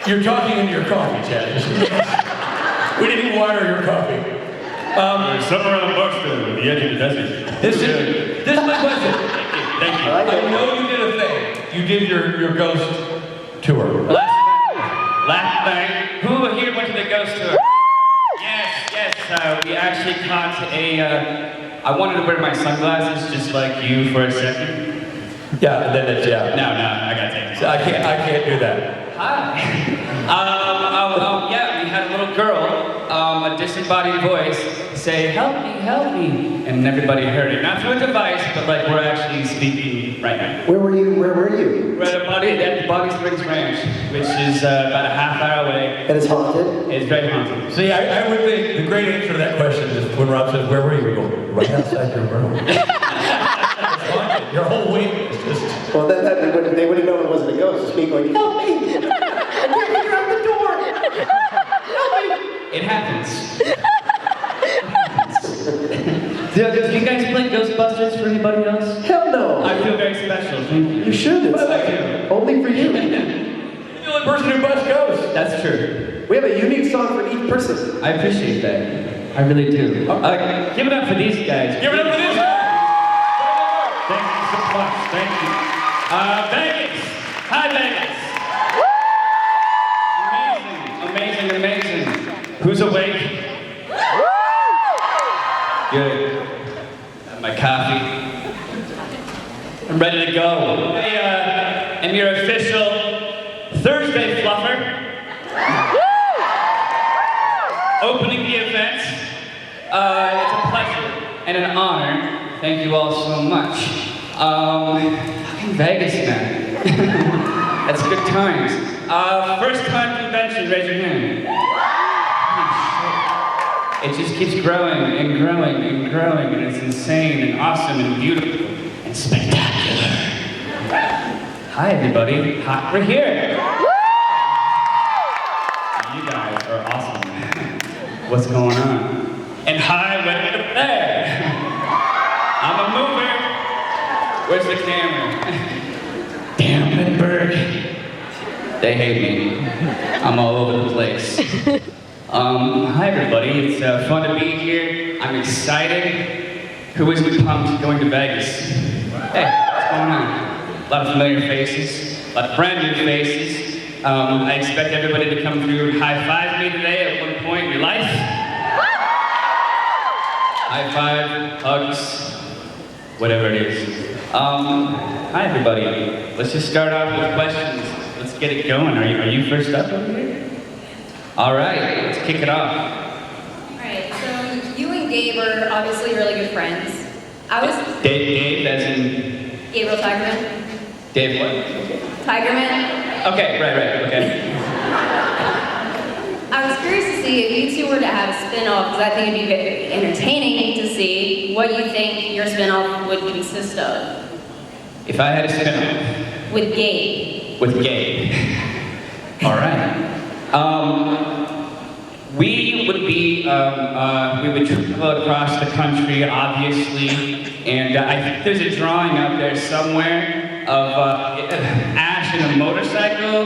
You're talking into your coffee, Chad. We didn't even water your coffee. Somewhere on the Buxton at the edge of the desert. This is my question. Thank you. I know you did a thing. You did your ghost tour. Last night, who here went to the ghost tour? Yes. We actually caught I wanted to wear my sunglasses just like you for a second. Yeah, and then it's, yeah. No, I gotta take it. I can't do that. Hi. Yeah, we had a little girl, a disembodied voice, say, help me, and everybody heard it. Not through a device, but like we're actually speaking right now. Where were you? We're at the Body Springs Ranch, which is about a half hour away. And it's haunted? It's very haunted. See, I would think the great answer to that question is when Rob says, where were you? We go, right outside your room. It's haunted. Your whole week is just... Well, then they wouldn't know it wasn't a ghost. Just me going, help me! I can't figure out the door! Help me! It happens. Do you guys play Ghostbusters for anybody else? Hell no! I feel very special. Thank you. You should. It's only for you. You're the only person who busts ghosts. That's true. We have a unique song for each person. I appreciate that. I really do. Give it up for these guys. Give it up for these guys! Thank you so much. Thank you. Vegas. Hi, Vegas. Amazing. Who's awake? Good. Have my coffee. I'm ready to go. I'm your official Thursday fluffer. Opening the event. It's a pleasure and an honor. Thank you all so much. Fucking Vegas, man. That's good times. First time convention, raise your hand. It just keeps growing, and it's insane, and awesome, and beautiful, and spectacular. Hi, everybody. Hi, we're here. You guys are awesome. What's going on? And hi, right up there. I'm a mover. Where's the camera? Damn, Lindberg. They hate me. I'm all over the place. Hi everybody, it's fun to be here. I'm excited. Who isn't pumped going to Vegas? Hey, what's going on? A lot of familiar faces, a lot of brand new faces. I expect everybody to come through and high-five me today at one point in your life. High-five, hugs, whatever it is. Hi everybody. Let's just start off with questions. Let's get it going. Are you first up over here? All right, let's kick it off. All right, so you and Gabe are obviously really good friends. Dave, as in... Gabriel Tigerman? Dave what? Tigerman? Okay, right, okay. I was curious to see if you two were to have a spin-off, because I think it'd be very entertaining to see what you think your spin-off would consist of. If I had a spin-off? With Gabe. With Gabe. All right. We would be, we would travel across the country, obviously, and I think there's a drawing out there somewhere of Ash in a motorcycle,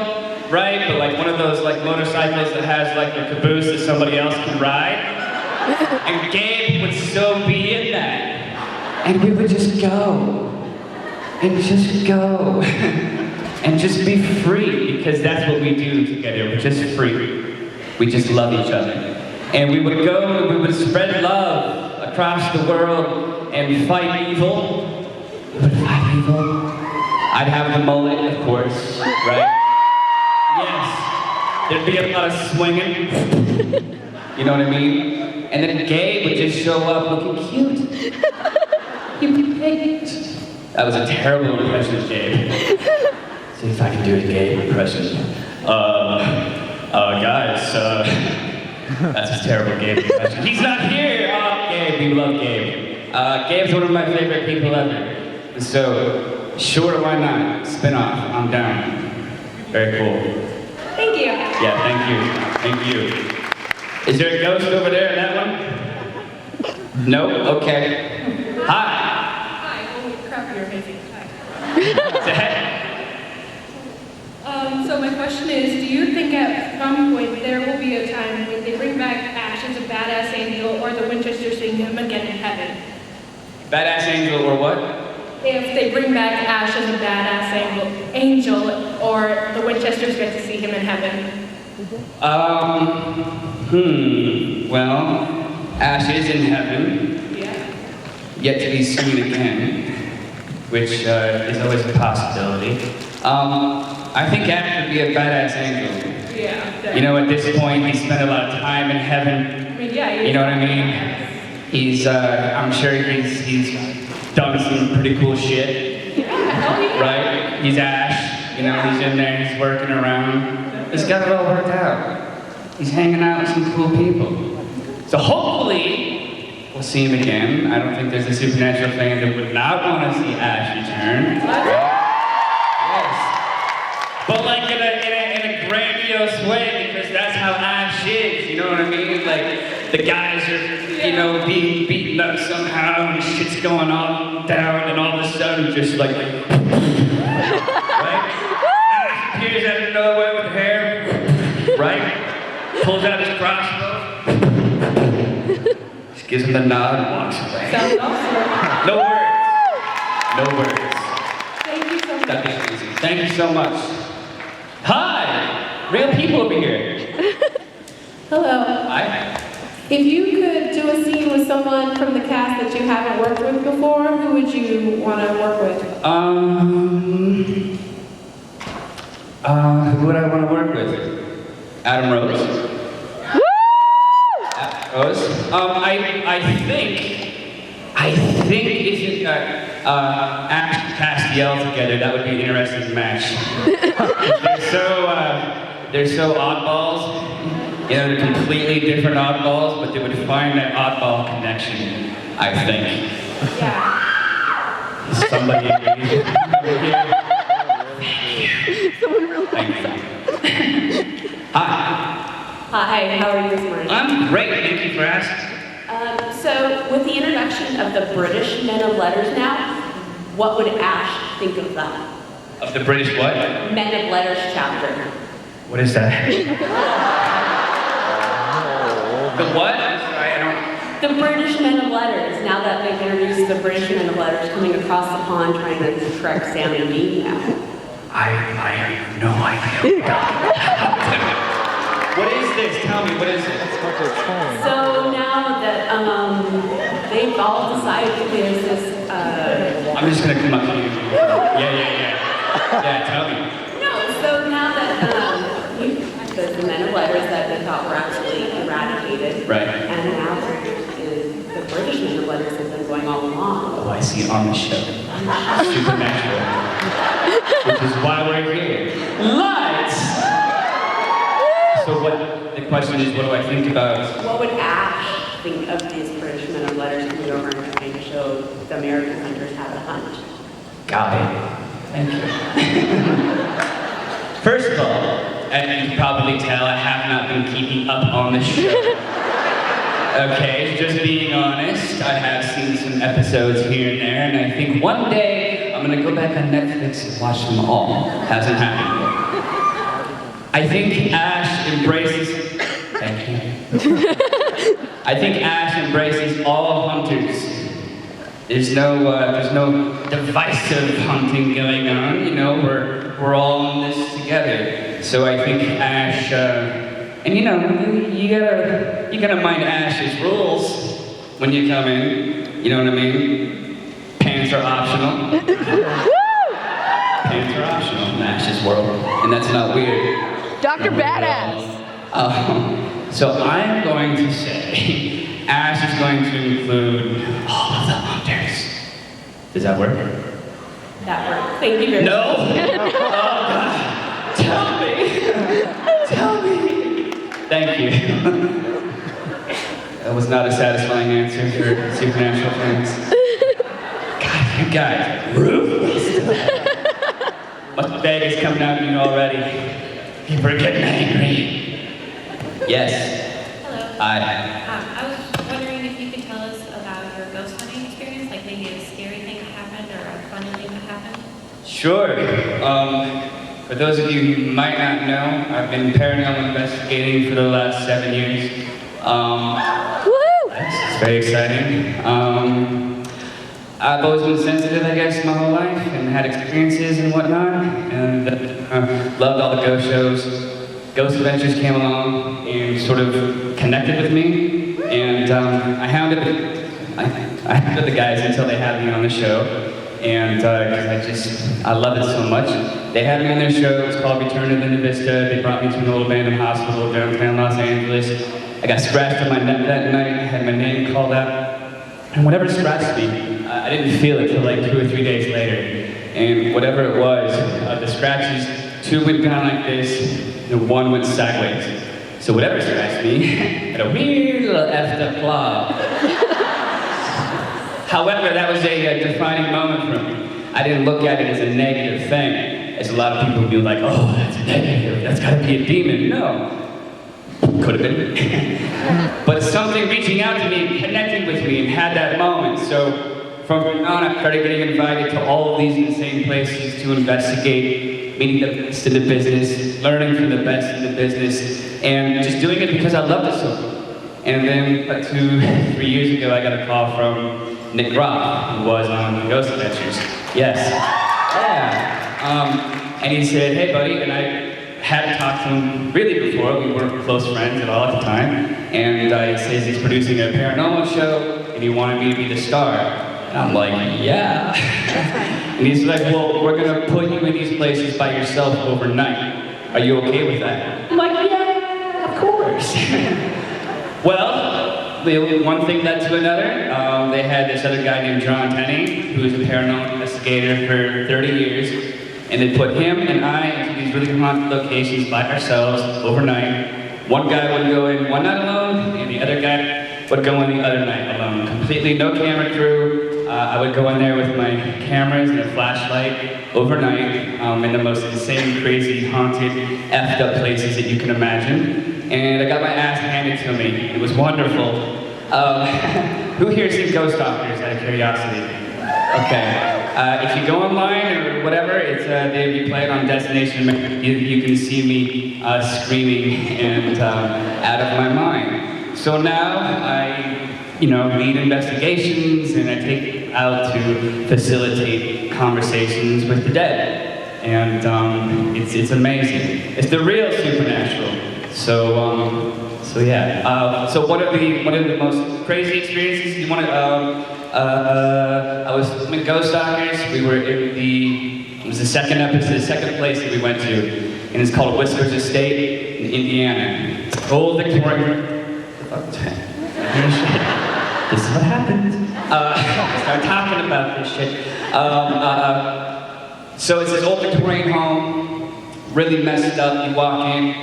right? But like one of those like motorcycles that has like a caboose that somebody else can ride. And Gabe would so be in that. And we would just go. And just go. And just be free, because that's what we do together. We're just free. We just love each other. And we would go and we would spread love across the world and fight evil. We would fight evil. I'd have the mullet, of course, right? Yes. There'd be a lot of swinging. You know what I mean? And then Gabe would just show up looking cute. He'd be picked. That was a terrible impression of Gabe. See if I can do a Gabe impression. Guys, that's a terrible Gabe impression. He's not here! Oh, Gabe, we love Gabe. Gabe's one of my favorite people ever. So, sure, why not? Spin off, I'm down. Very cool. Thank you. Yeah, thank you. Is there a ghost over there in that one? No? Okay. Hi. Hi, holy crap, you're amazing. Hi. Say hey. So So my question is, do you think at some point there will be a time when they bring back Ash as a badass angel or the Winchesters seeing him again in heaven? Badass angel or what? If they bring back Ash as a badass angel or the Winchesters get to see him in heaven? Well, Ash is in heaven, Yeah. yet to be seen again, which is always a possibility. I think Ash would be a badass angel. Yeah. You know, at this point, he spent a lot of time in heaven. I mean, yeah. You know what I mean? He's, I'm sure he's done some pretty cool shit, right? He's Ash, you know, he's in there, he's working around. He's got it all worked out. He's hanging out with some cool people. So hopefully, we'll see him again. I don't think there's a supernatural fan that would not want to see Ash return. Yes. But like in a grandiose way, because that's how Ash is, you know what I mean? Like, the guys are, you know, being beaten up somehow, and shit's going on down, and all of a sudden, just like, right? Ash appears out of nowhere with hair, right? Pulls out his crossbow, just gives him the nod and walks away. Sounds awesome. No words. No words. Thank you so much. That'd be easy. Thank you so much. Hi! Real people over here. Hello. Hi. If you could do a scene with someone from the cast that you haven't worked with before, who would you want to work with? Who would I want to work with? Adam Rose. Woo! Adam Rose. I think if you Ash and Castiel together, that would be an interesting match. They're so oddballs. You know, they're completely different oddballs, but they would find that oddball connection, I think. Yeah. Somebody agrees over here. Thank you. Hi. Hi, how are you this morning? I'm great, thank you for asking. So, with the introduction of the British Men of Letters now, what would Ash think of that? Of the British what? Men of Letters chapter. What is that? The what? I'm sorry, I don't... The British Men of Letters, now that they've introduced the British Men of Letters coming across the pond trying to correct Sam and Dean now. I have no idea. What is this? Tell me, what is it? So now that they've all decided that there's this I'm just gonna come up to you. Yeah. Yeah, tell me. no, so now that the Men of Letters that they thought were actually eradicated, Right. and now the British Men of Letters have been going all along. Oh, I see on the show. Supernatural. Which is why we're here. Lights! So what, the question is, what do I think about? What would Ash think of these British Men of Letters coming over and trying to show the American hunters how to hunt? Got it. Thank you. First of all, and you can probably tell I have not been keeping up on the show. Okay, just being honest, I have seen some episodes here and there, and I think one day I'm gonna go back on Netflix and watch them all. Hasn't happened yet. I think Ash embraces. Thank you. I think Ash embraces all hunters. There's no divisive hunting going on. You know, we're all in this together. So I think Ash, and you know, you gotta mind Ash's rules when you come in. You know what I mean? Pants are optional. Pants are optional in Ash's world, and that's not weird. Dr. Badass. So I'm going to say Ash is going to include all of the hunters. Does that work? That works. Thank you very much. No? Oh, God. Tell me. Tell me. Thank you. That was not a satisfying answer for supernatural fans. God, you guys are ruthless. Must Vegas coming out of you already. People are getting angry. Yes. Hello. Hi. I was wondering if you could tell us about your ghost hunting experience, like maybe a scary thing that happened or a funny thing that happened. Sure. For those of you who might not know, I've been paranormal investigating for the last 7 years. It's very exciting. I've always been sensitive, I guess, my whole life, and had experiences and whatnot, and loved all the ghost shows. Ghost Adventures came along and sort of connected with me, and I hounded the guys until they had me on the show, and I love it so much. They had me on their show. It's called Return to Linda Vista. They brought me to an old abandoned hospital downtown Los Angeles. I got scratched on my neck that night. I had my name called out, and whatever scratched me, I didn't feel it till like 2 or 3 days later. And whatever it was, the scratches, 2 went down like this, and 1 went sideways. So whatever scratched me had a weird little effed up claw. However, that was a defining moment for me. I didn't look at it as a negative thing, as a lot of people would be like, oh, that's negative, that's gotta be a demon. No, could have been. But it's something reaching out to me, connecting with me, and had that moment. So from then on, I started getting invited to all of these insane places to investigate, meeting the best in the business, learning from the best in the business, and just doing it because I loved it so much. And then about 2, 3 years ago, I got a call from Nick Roth, who was on Ghost Adventures. Yes. Yeah. And he said, hey buddy, and I hadn't talked to him really before. We weren't close friends at all at the time. And he says he's producing a paranormal show, and he wanted me to be the star. And I'm like, yeah. And he's like, well, we're gonna put you in these places by yourself overnight. Are you okay with that? I'm like, yeah, of course. Well, one thing led to another. They had this other guy named John Tenney, who was a paranormal investigator for 30 years, and they put him and I into these really haunted locations by ourselves overnight. One guy would go in one night alone, and the other guy would go in the other night alone. Completely no camera crew. I would go in there with my cameras and a flashlight overnight in the most insane, crazy, haunted, effed up places that you can imagine. And I got my ass handed to me. It was wonderful. Who here has seen Ghost Doctors, out of curiosity? Okay. If you go online or whatever, it's they play it on Destination America. You can see me screaming and out of my mind. So now I, lead investigations, and I take out to facilitate conversations with the dead. And it's amazing. It's the real supernatural. So yeah. So one of the most crazy experiences you want to? I was with Ghost Doctors. We were in it was the second place that we went to, and it's called Whiskers Estate in Indiana. It's old Victorian. This is what happened. Start talking about this shit. So it's this old Victorian home, really messed up. You walk in,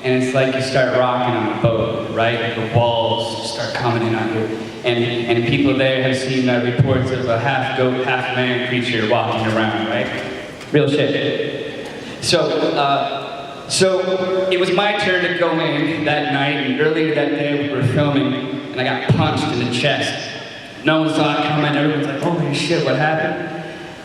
and it's like you start rocking on a boat, right? The walls just start coming in on you. And people there have seen reports of a half goat, half man creature walking around, right? Real shit. So it was my turn to go in that night, and earlier that day we were filming, and I got punched in the chest. No one saw it coming. Everyone's like, holy shit, what happened?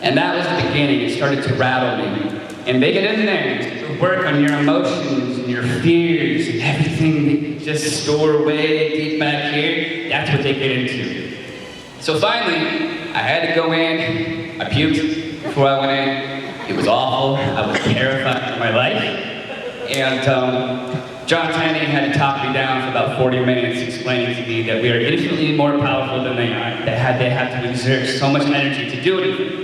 And that was the beginning. It started to rattle me. And they get in there and work on your emotions and your fears and everything that you just store away deep back here. That's what they get into. So finally, I had to go in. I puked before I went in. It was awful. I was terrified for my life. And John Tenney had to talk me down for about 40 minutes, explaining to me that we are infinitely more powerful than they are. They have to exert so much energy to do it.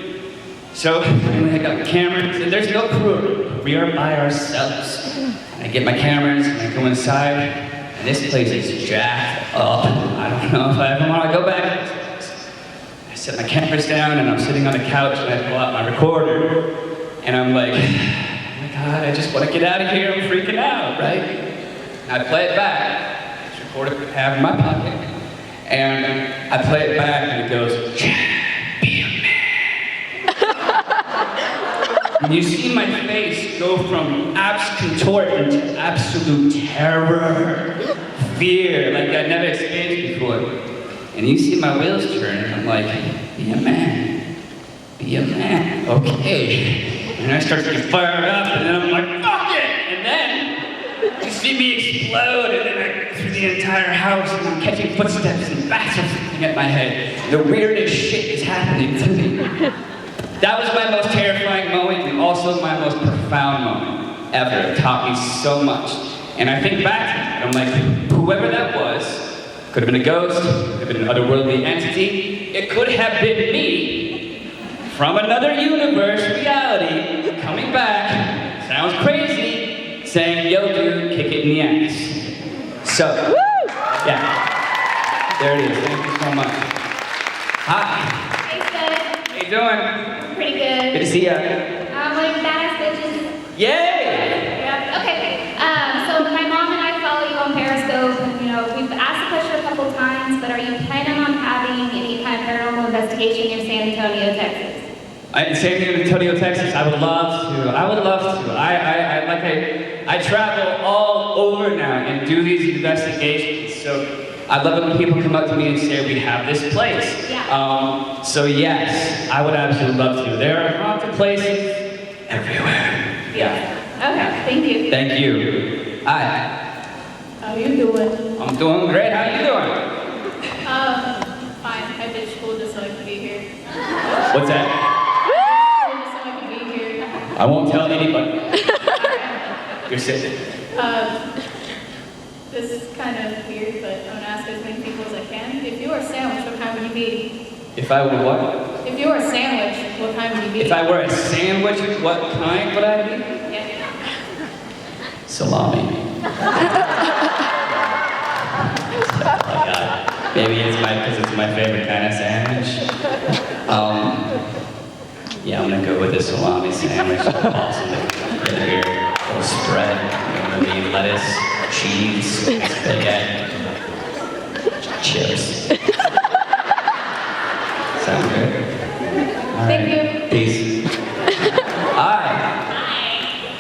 So finally I got my cameras, and there's no crew. We are by ourselves. And I get my cameras, and I go inside, and this place is jacked up. I don't know if I ever want to go back. I set my cameras down, and I'm sitting on the couch, and I pull out my recorder, and I'm like, oh my God, I just want to get out of here. I'm freaking out, right? And I play it back. This recorder I have in my pocket, and I play it back, and it goes, and you see my face go from contorted to absolute terror, fear, like I'd never experienced before. And you see my wheels turn, and I'm like, be a man, okay. And I start to get fired up, and then I'm like, fuck it! And then you see me explode, and then I go through the entire house, and I'm catching footsteps, and bats are flying at my head. The weirdest shit is happening to me. That was my most terrifying moment, and also my most profound moment ever. It taught me so much. And I think back to it, I'm like, whoever that was, could have been a ghost, could have been an otherworldly entity, it could have been me, from another universe, reality, coming back, sounds crazy, saying, yo dude, kick it in the ass. So, yeah, there it is, thank you so much. Hi, Hey, Sid. how you doing? Pretty good. Good to see ya. Like badass bitches. Yay! Yeah. Okay. So my mom and I follow you on Periscope. And, we've asked the question a couple times, but are you planning on having any kind of paranormal investigation near San Antonio, Texas? In San Antonio, Texas, I would love to. I travel all over now and do these investigations. So I love it when people come up to me and say, we have this place. Yeah. So yes, I would absolutely love to. There are haunted places everywhere. Yeah. Okay, thank you. Thank you. Hi. How you doing? I'm doing great. How you doing? Fine. I did school just so I could be here. What's that? Just so I could be here. I won't tell anybody. You're sick. This is kind of weird, but I'm gonna ask as many people as I can. If you were a sandwich, what kind would you be? If I were what? If you were a sandwich, what kind would you be? If I were a sandwich, what kind would I be? Yeah. Salami. Oh God. Maybe it's because it's my favorite kind of sandwich. Yeah, I'm gonna go with the salami sandwich. Awesome. Right here, little spread. Maybe lettuce, cheese, spaghetti, chips. Sound good? All Thank right. you. Peace. Hi.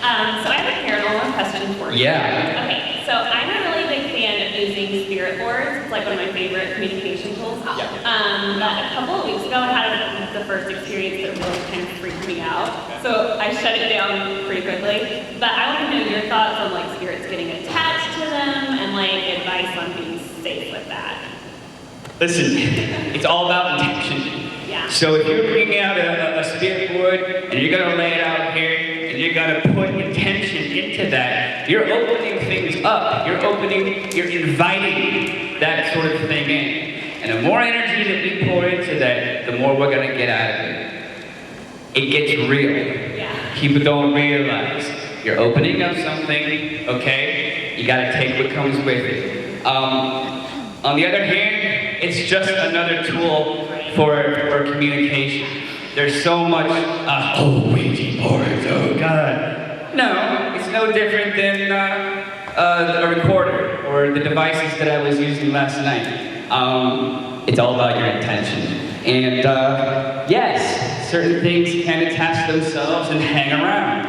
Hi. So I have a paranormal question for you. Yeah. Okay, so I'm a really big fan of using spirit boards. It's like one of my favorite communication tools. But a couple of weeks ago, I had the first experience that really kind of freaked me out. So I shut it down pretty quickly. But I want to know your thoughts on like spirits getting attached to them and like advice on being safe with that. Listen, it's all about intention. Yeah. So if you're bringing out a spirit board and you're gonna lay it out here and you're gonna put intention into that, you're opening things up. You're inviting that sort of thing in. And the more energy that we pour into that, the more we're gonna get out of it. It gets real. Yeah. People don't realize you're opening up something, okay? You gotta take what comes with it. On the other hand, it's just another tool for communication. There's so much, Ouija boards, oh God. No, it's no different than a recorder or the devices that I was using last night. It's all about your intention. And yes, certain things can attach themselves and hang around.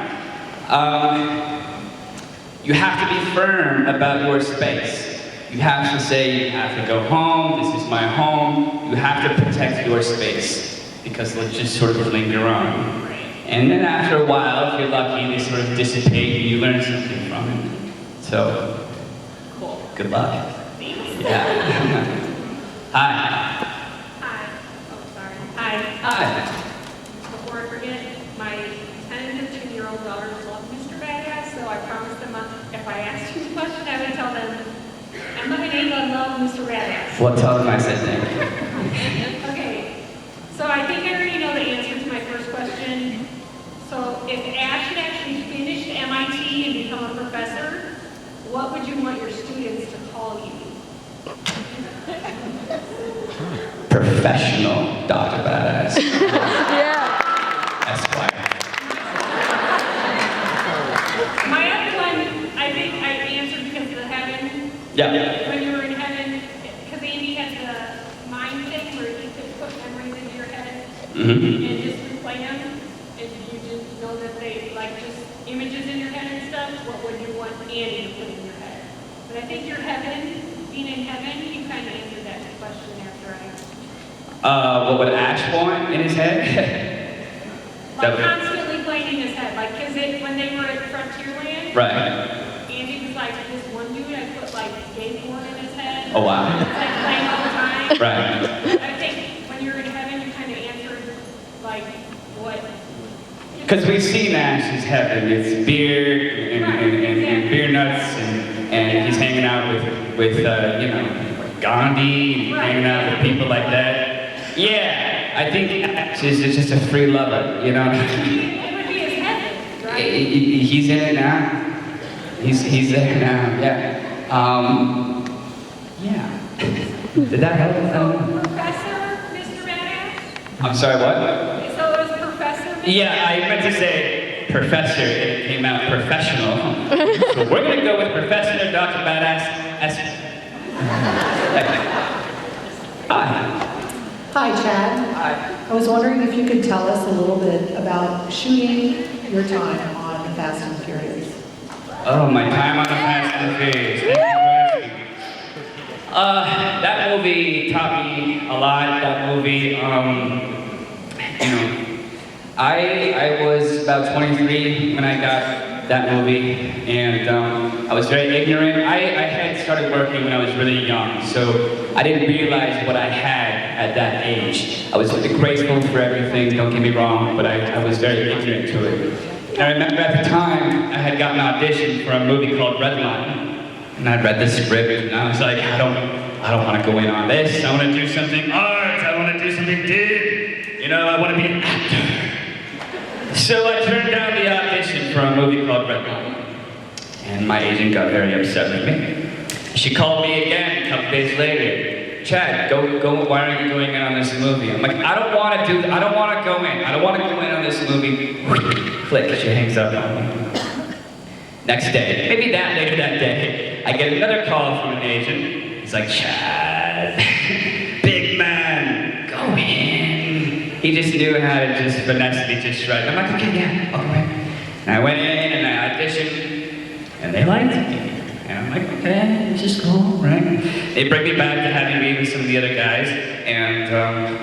You have to be firm about your space. You have to say, you have to go home, this is my home. You have to protect your space because they'll just sort of linger on. And then after a while, if you're lucky, they sort of dissipate and you learn something from it. So, Cool. good luck. Thanks. Yeah. Hi. Hi. Oh, sorry. Hi. Hi. Before I forget, my 10 and 15-year-old daughters love Mr. Badass, so I promised them if I asked you a question, I would tell them, Emma and Ava love Mr. Badass. Well, tell them I said thank you. Okay, so I think I already know the answer to my first question. So if Ash had actually finished MIT and become a professor, what would you want your students to call you? Professional Dr. Badass. Yeah. Esquire. My other one, I think I answered because of the heaven. Yeah. When you were in heaven, because Andy had the mind thing where you could put memories into your head Mm-hmm. and just replay them, and you just know that they, like, just images in your head and stuff, what would you want Andy to put in your head? But I think your heaven, being in heaven, you kind of answered that question after I... What would Ash want in his head? Like, That would- constantly playing in his head. Like, cause when they were at Frontierland, Right. Andy was like, this one dude, I put like gay porn in his head. Oh, wow. It's like playing all the time. Right. I think when you're in heaven, you kind of answer like what. Because we've seen Ash's heaven. It's beer and beer nuts, and he's hanging out with Gandhi, and hanging out with people like that. Yeah, I think Ash is just a free lover, you know? It would be his heaven, right? He's in it now. He's there now, yeah. Yeah. Did that help? Professor, Mr. Badass? I'm sorry, what? So it was Professor? Mr. Yeah, I meant to say professor, and it came out professional. So we're gonna go with Professor Dr. Badass. Hi. Hi, Chad. Hi. I was wondering if you could tell us a little bit about shooting your time on Fast and Furious. Oh, my time on the Fast and the Furious. Thank you for asking. That movie taught me a lot. That movie, I was about 23 when I got that movie, and I was very ignorant. I had started working when I was really young, so I didn't realize what I had at that age. I was grateful for everything, don't get me wrong, but I was very ignorant to it. And I remember at the time, I had gotten an audition for a movie called Redline, and I read the script, and I was like, I don't want to go in on this. I want to do something art. I want to do something deep. You know, I want to be an actor. So I turned down the audition for a movie called Redline, and my agent got very upset with me. She called me again a couple days later. Chad, go. Why aren't you going in on this movie? I'm like, I don't want to go in. I don't want to go in on this movie. Click. She hangs up on me. Next day, maybe later that day, I get another call from an agent. He's like, Chad, big man, go in. He just knew how to just finesse me just right. I'm like, okay, yeah, I'll go in. And I went in and I auditioned, and they liked me. And I'm like, okay, this is cool, right? They bring me back to having me with some of the other guys, and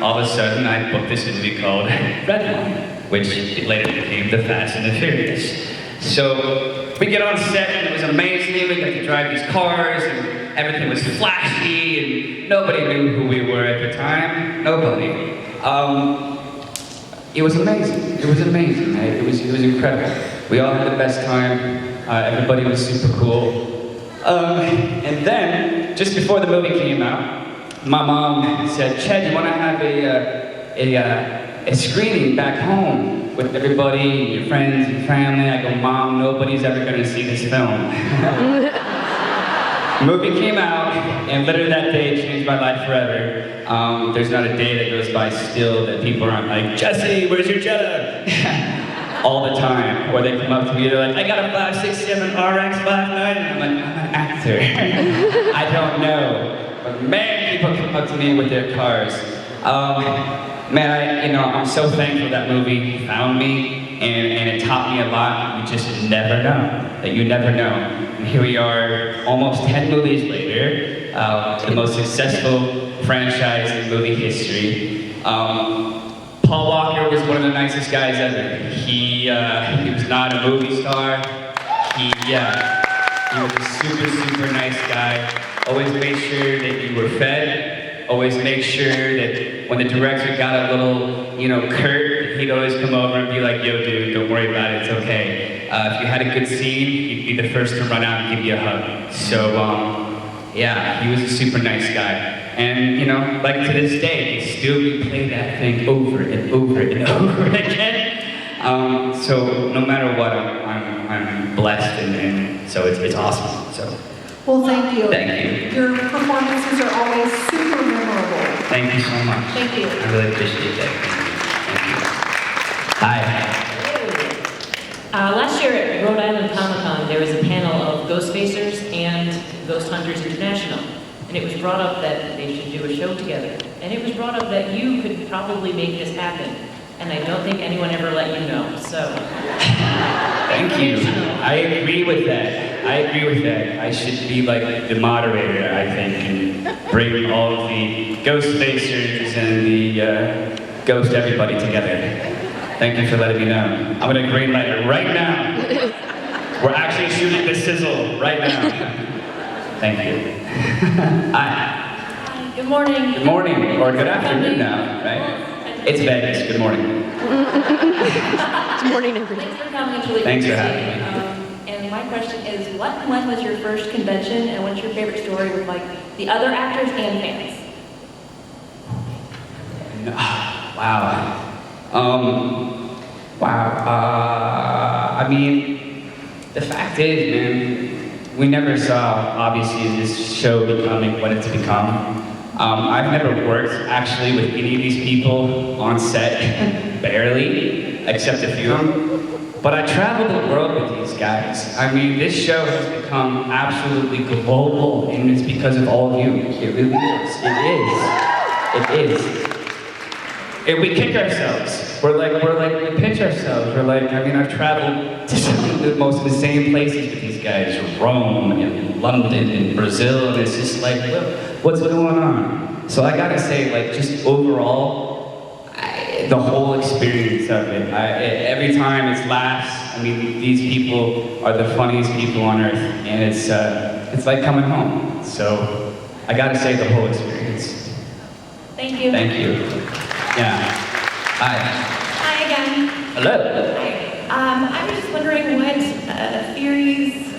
all of a sudden I booked this movie called Redline, which later became The Fast and the Furious. So we get on set, and it was amazing. We got to drive these cars, and everything was flashy, and nobody knew who we were at the time. Nobody. It was amazing. It was amazing. Right? It was incredible. We all had the best time. Everybody was super cool. And then, just before the movie came out, my mom said, Chad, you want to have a screening back home with everybody, your friends and family? I go, Mom, nobody's ever going to see this film. The movie came out, and literally that day changed my life forever. There's not a day that goes by still that people aren't like, Jesse, where's your Jetta? All the time. Or they come up to me, they're like, I got a 567 RX 59, and I'm like, I'm an actor. I don't know. But man, people come up to me with their cars. Man, I'm so thankful that movie found me, and it taught me a lot. You just never know. That you never know. And here we are, almost 10 movies later, the most successful franchise in movie history. Paul Walker was one of the nicest guys ever. He was not a movie star. He was a super, super nice guy. Always made sure that you were fed. Always make sure that when the director got a little, curt, he'd always come over and be like, yo, dude, don't worry about it, it's okay. If you had a good scene, he'd be the first to run out and give you a hug. So, yeah, he was a super nice guy. And, like to this day, they still replay that thing over and over and over again. So no matter what, I'm blessed, and so it's awesome. So. Well, thank you. Thank you. Your performances are always super memorable. Thank you so much. Thank you. I really appreciate that. Thank you. Hi. Last year at Rhode Island Comic-Con, there was a panel of Ghost Facers and Ghost Hunters International. And it was brought up that they should do a show together. And it was brought up that you could probably make this happen. And I don't think anyone ever let you know, so. Thank you. I agree with that. I should be like the moderator, I think, and bring all of the Ghost Facers and the Ghost everybody together. Thank you for letting me know. I'm gonna green light it right now. We're actually shooting the sizzle right now. Thank you. Hi. Good morning. Good morning, or good afternoon now, right? It's Vegas. Good morning. Good morning, everyone. Thanks for coming. It's really Thanks great for to having see you. And my question is, what and when was your first convention, and what's your favorite story with like the other actors and fans? Wow. I mean, the fact is, man, we never saw, obviously, this show becoming what it's become. I've never worked, actually, with any of these people on set, barely, except a few of them. But I traveled the world with these guys. I mean, this show has become absolutely global, and it's because of all of you. It really is. It is. And we kick ourselves. We pinch ourselves. I've traveled to some of the most insane places with these guys. Rome and London and Brazil, and it's just like, what's going on? So I gotta say, just overall, the whole experience of it. Every time it's laughs. I mean, these people are the funniest people on earth, and it's like coming home. So I gotta say, the whole experience. Thank you. Thank you. Yeah. Hi. Hi again. Hello. Hi. I was just wondering what theories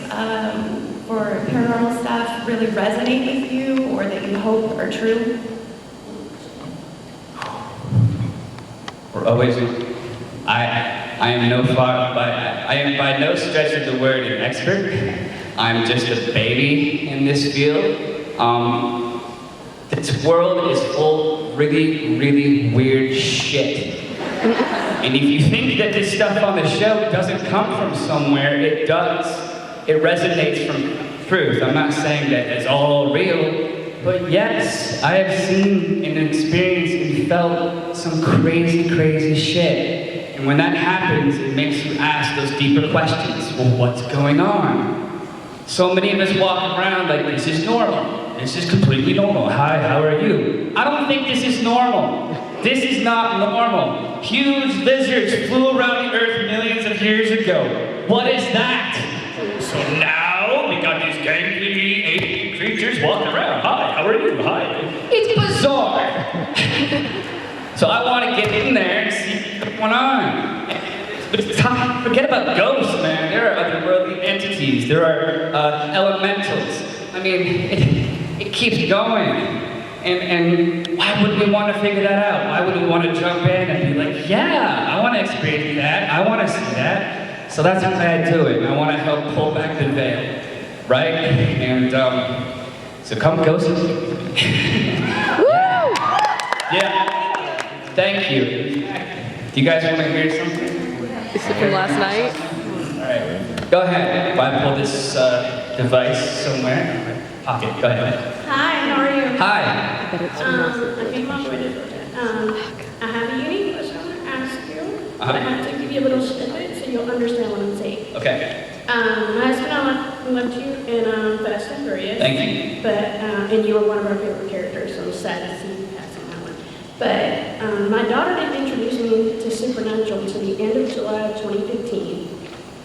for paranormal stuff really resonate with you, or that you hope are true. We're always. I am no far, but I am by no stretch of the word an expert. I'm just a baby in this field. This world is full of really, really weird shit. And if you think that this stuff on the show doesn't come from somewhere, it does. It resonates from truth. I'm not saying that it's all real, but yes, I have seen and experienced and felt some crazy, crazy shit. And when that happens, it makes you ask those deeper questions. Well, what's going on? So many of us walk around like this is normal. This is completely normal. Hi, how are you? I don't think this is normal. This is not normal. Huge lizards flew around the earth millions of years ago. What is that? So now we got these gangly alien creatures walking around. Hi, how are you? Hi. It's bizarre. So I want to get in there and see what's going on. But it's time. Forget about ghosts, man. There are otherworldly entities. There are elementals. I mean, it keeps going. And why would we want to figure that out? Why would we want to jump in and be like, yeah, I want to experience that. I want to see that. So that's why I do it. I want to help pull back the veil, right? And so come ghosts. Yeah. Thank you. Do you guys want to hear something? Is it from last night? All right. Go ahead. I pull this device somewhere. Pocket. Go ahead. Hi, how are you? Hi. I bet it's from last night. I came up with it. I have a unique question I want to ask you, but I have to give you a little snippet so you'll understand what I'm saying. Okay. My husband and I loved you in Fast and Furious. Thank you. But, and you were one of our favorite characters, so I'm sad to see you pass on that one. But my daughter didn't introduce me to Supernatural until the end of July of 2015.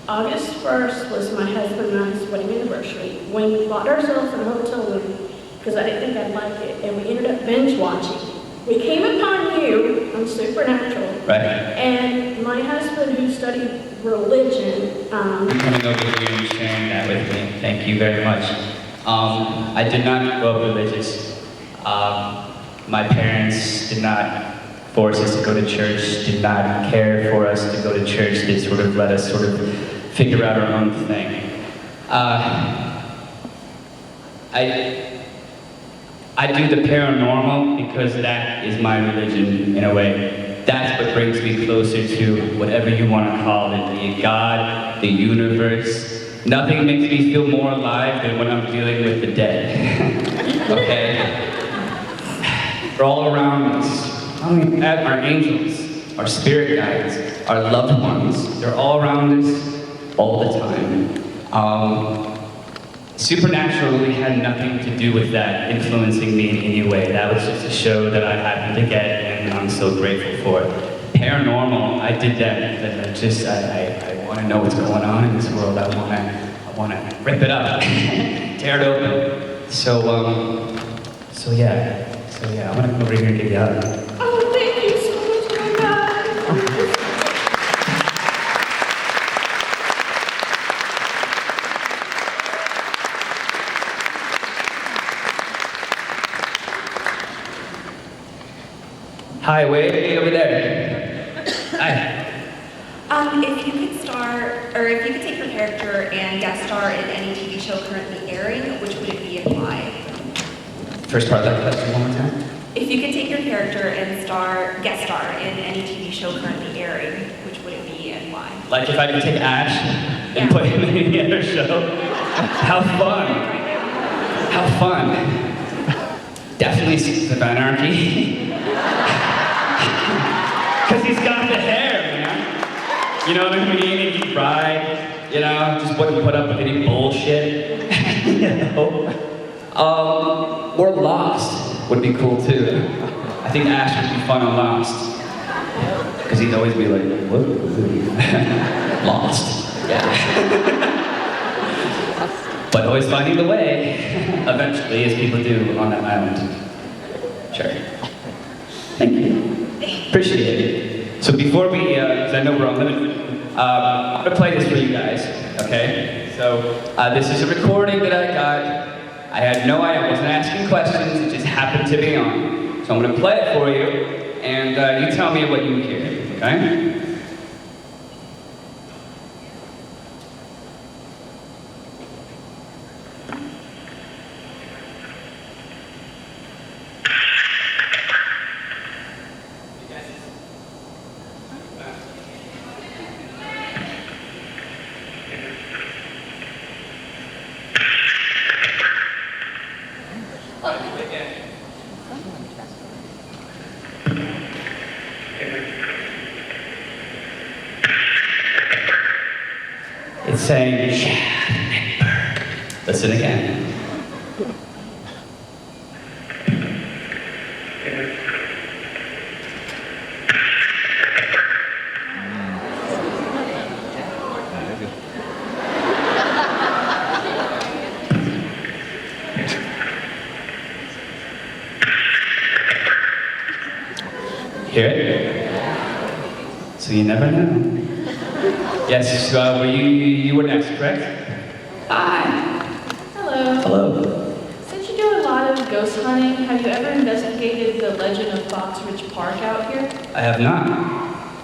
August 1st was my husband and I's wedding anniversary. We bought ourselves in a hotel room because I didn't think I'd like it, and we ended up binge watching. We came upon you on Supernatural. Right. And my husband, who studied religion, Coming over here and sharing that with me. Thank you very much. I did not grow up religious. My parents did not force us to go to church, did not care for us to go to church. They sort of let us sort of figure out our own thing. I do the paranormal because that is my religion in a way. That's what brings me closer to whatever you want to call it, the God, the universe. Nothing makes me feel more alive than when I'm dealing with the dead. Okay? They're all around us. Not only that, our angels, our spirit guides, our loved ones, they're all around us all the time. Supernatural really had nothing to do with that influencing me in any way. That was just a show that I happened to get, and I'm so grateful for it. Paranormal, I did that. I want to know what's going on in this world. I want to rip it up, tear it open. So yeah, I'm gonna come over here and get you out. Oh, thank you so much, my God. Hi, way over there. Hi. If you could star, or if you could take your character and guest star in any TV show currently airing, which would it be and why? First part of that question one more time. If you could take your character and guest star in any TV show currently airing, which would it be and why? Like if I could take Ash and put him in any other show. How fun. How fun. Definitely Sons of Anarchy. Because he's got the hair, man. You know what I mean? And he cried, you know, just wouldn't put up with any bullshit. You know? Or Lost would be cool too. I think Ash would be fun on Lost. Because he'd always be like, what? Lost. Yeah. But always finding the way, eventually, as people do on that island. Sure. Thank you. Appreciate it. So before we, because I know we're on limit, I'm gonna play this for you guys, okay? So this is a recording that I got. I had no idea, I wasn't asking questions, it just happened to be on. So I'm gonna play it for you, and you tell me what you hear, okay? It's saying, Chad Lindberg. Listen again. Hear it? So you never know. Yes, you were next, correct? Hi. Hello. Hello. Since you do a lot of ghost hunting, have you ever investigated the legend of Fox Ridge Park out here? I have not.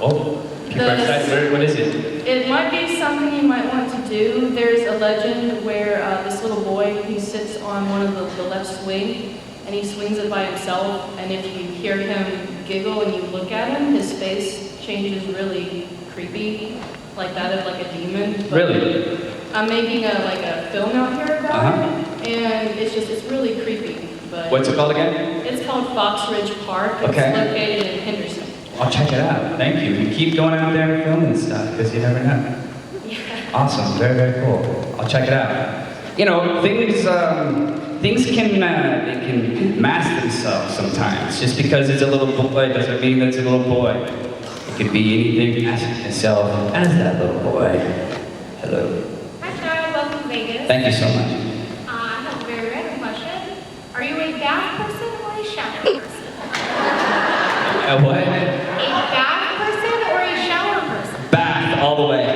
Oh, people are excited. What is it? It might be something you might want to do. There's a legend where this little boy, he sits on one of the left swing, and he swings it by himself, and if you hear him giggle and you look at him, his face changes really creepy, like that of like a demon. But Really? I'm making a film out here about it, and it's really creepy. But What's it called again? it's called Fox Ridge Park. It's Okay. located in Henderson. I'll check it out. Thank you. You keep going out there and filming stuff, because you never know. Yeah. Awesome. Very, very cool. I'll check it out. You know, things can mask themselves sometimes. Just because it's a little boy doesn't mean that it's a little boy. It could be anything masking itself as that little boy. Hello. Hi, Chad. Welcome to Vegas. Thank you so much. I have a very random question. Are you a bath person or a shower person? What? A bath person or a shower person? Bath all the way.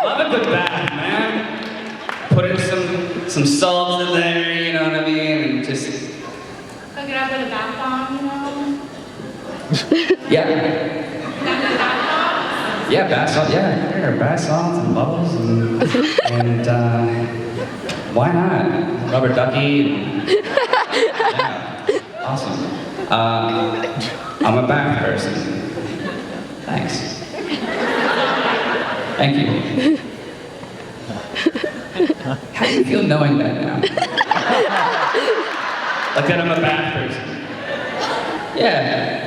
Love a good bath, man. Put in some salt in there, you know what I mean, and just Hook it up with a bath bomb, you know? yeah, Bath bombs? yeah, bath salt, yeah, bath salts and bubbles and why not? Rubber ducky. Yeah, awesome. I'm a bath person. Thanks. Thank you. How do you feel knowing that now? Like that I'm a bad person. Yeah.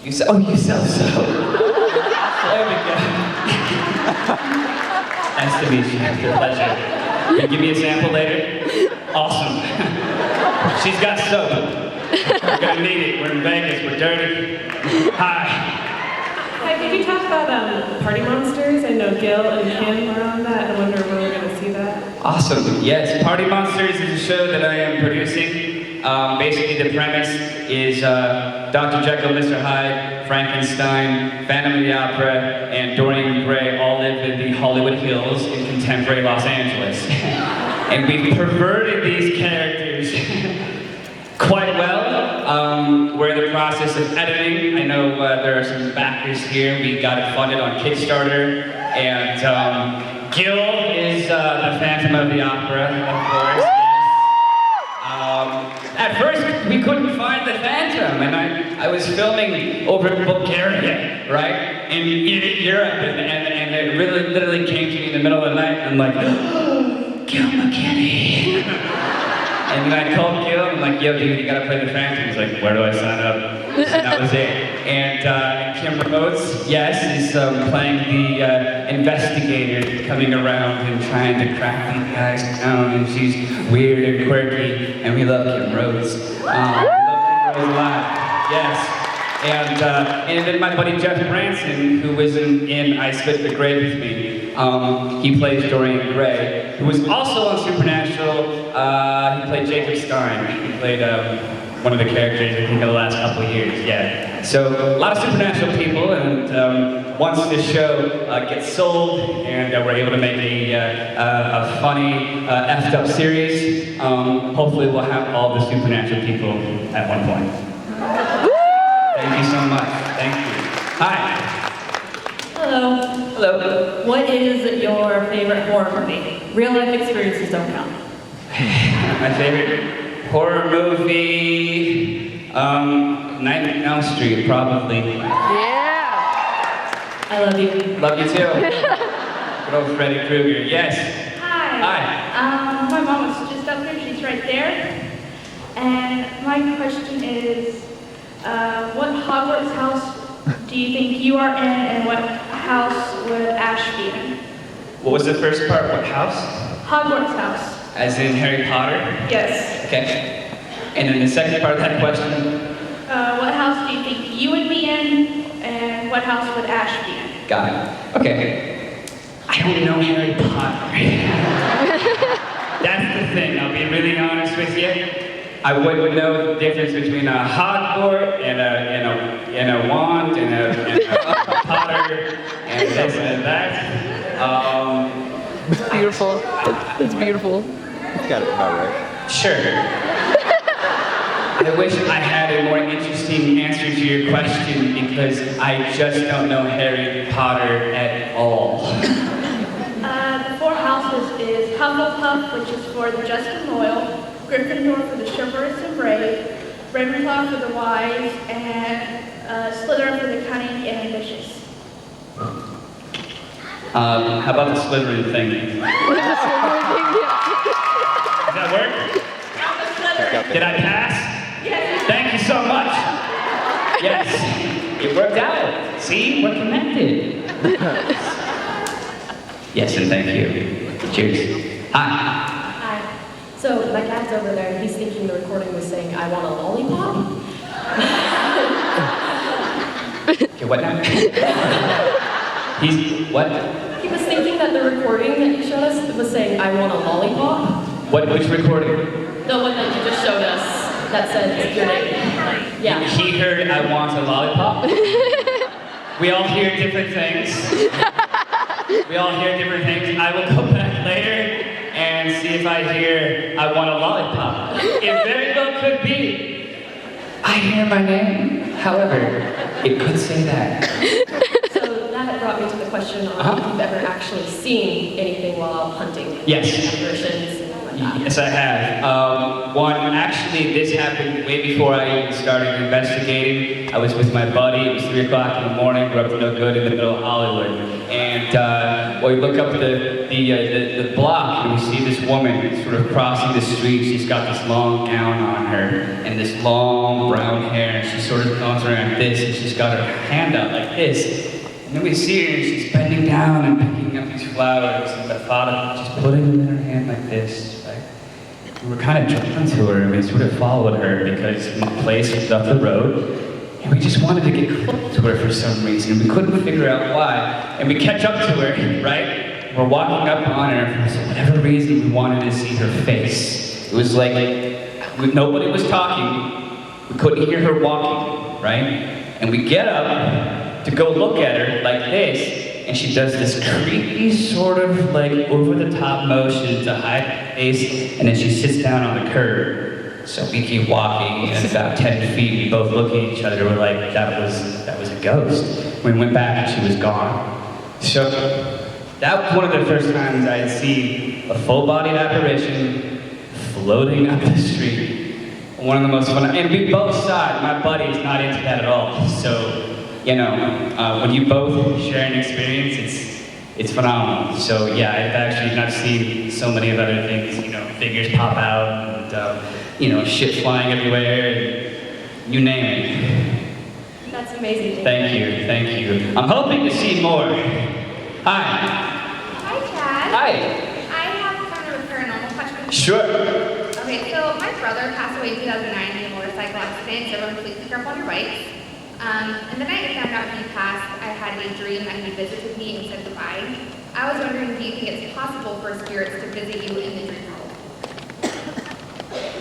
You sell soap. There we go. Nice to meet you. It's a pleasure. Can you give me a sample later? Awesome. She's got soap. We're gonna need it. We're in Vegas. We're dirty. Hi. Hi, could you talk about Party Monsters? I know Gil and Kim are on that. I wonder when we're going to see that. Awesome. Yes, Party Monsters is a show that I am producing. Basically, the premise is Dr. Jekyll, Mr. Hyde, Frankenstein, Phantom of the Opera, and Dorian Gray all live in the Hollywood Hills in contemporary Los Angeles. And we've perverted these characters quite well. We're in the process of editing. I know there are some backers here. We got it funded on Kickstarter. And Gil is the Phantom of the Opera, of course. At first, we couldn't find the Phantom, and I was filming over in Bulgaria, right? In Europe, and it really literally came to me in the middle of the night, and I'm like, Gil McKinney. And then I called Gil, and I'm like, yo, dude, you gotta play the Phantom. He's like, where do I sign up? And that was it. And Kim Rhodes, yes, is playing the investigator, coming around and trying to track these guys down, and she's weird and quirky, and we love Kim Rhodes. We love Kim Rhodes a lot, yes. And then my buddy Jeff Branson, who was in I Spit the Grave with me, he plays Dorian Gray, who was also on Supernatural. He played Jacob Stein. He played one of the characters, I think, in the last couple of years, yeah. So, a lot of Supernatural people, and once this show gets sold, and we're able to make a funny, effed up series, hopefully we'll have all the Supernatural people at one point. Thank you so much. Thank you. Hi. Hello. Hello. What is your favorite horror movie? Real life experiences don't count. My favorite horror movie, Nightmare on Elm Street, probably. Yeah. I love you. Love you too. Good old Freddy Krueger. Yes. Hi. Hi. My mom was just up there. She's right there. And my question is, what Hogwarts house do you think you are in, and what house would Ash be in? What was the first part? What house? Hogwarts house. As in Harry Potter? Yes. Okay. And then the second part of that question? What house do you think you would be in, and what house would Ash be in? Got it. Okay. I don't know Harry Potter. That's the thing. I'll be really honest with you. I wouldn't know the difference between a Hogwarts and a wand and a Potter and this and that. It's beautiful. It's beautiful. You got it about right. Sure. I wish I had a more interesting answer to your question because I just don't know Harry Potter at all. The four houses is Hufflepuff, which is for the just and loyal, Gryffindor for the chivalrous and brave, Ravenclaw for the wise, and Slytherin for the cunning and ambitious. How about the Slytherin thing? Does that work? Did I pass? Yes. Thank you so much. Yes, it worked out. See, we're connected. Yes, and thank you. Cheers. Hi. Hi. So my dad's over there, and he's thinking the recording was saying, "I want a lollipop." Okay, what now? He's what? He was thinking that the recording that you showed us was saying, "I want a lollipop." Which recording? The one that you just showed us that said your name. Yeah. He heard I want a lollipop. We all hear different things. We all hear different things. I will go back later and see if I hear I want a lollipop. It very well could be. I hear my name. However, it could say that. So that brought me to the question on if you've ever actually seen anything while out hunting. Yes. Apparitions and all like that. Yes, I have. Actually, this happened way before I even started investigating. I was with my buddy. It was 3 o'clock in the morning. We're up to no good in the middle of Hollywood. And we look up the block and we see this woman sort of crossing the street. She's got this long gown on her and this long brown hair. And she sort of comes around this and she's got her hand out like this. And then we see her and she's bending down and picking up these flowers. And the father just putting them in her hand like this, right? we were kind of drawn to her, and we sort of followed her because the place was up the road, and we just wanted to get close to her for some reason. We couldn't figure out why, and we catch up to her, right? We're walking up on her, and for whatever reason, we wanted to see her face. It was like nobody was talking. We couldn't hear her walking, right? And we get up to go look at her like this, and she does this creepy sort of like over-the-top motion to hide her face, and then she sits down on the curb. So we keep walking, and about 10 feet, we both look at each other, we're like, that was a ghost. We went back and she was gone. So that was one of the first times I had seen a full-bodied apparition floating up the street. One of the most fun, and we both saw it. My buddy's not into that at all. So, you know, when you both share an experience, it's phenomenal. So yeah, I've actually not seen so many of other things. You know, figures pop out, and you know, shit flying everywhere, and you name it. That's amazing. Thank you, thank you. I'm hoping to see more. Hi. Hi, Chad. Hi. I have kind of a paranormal question. Sure. Okay, so my brother passed away in 2009 in a motorcycle accident, so everyone please pick up on your bikes. And the night I found out he passed, I had a dream that he visited me and said goodbye. I was wondering, do you think it's possible for spirits to visit you in the dream world?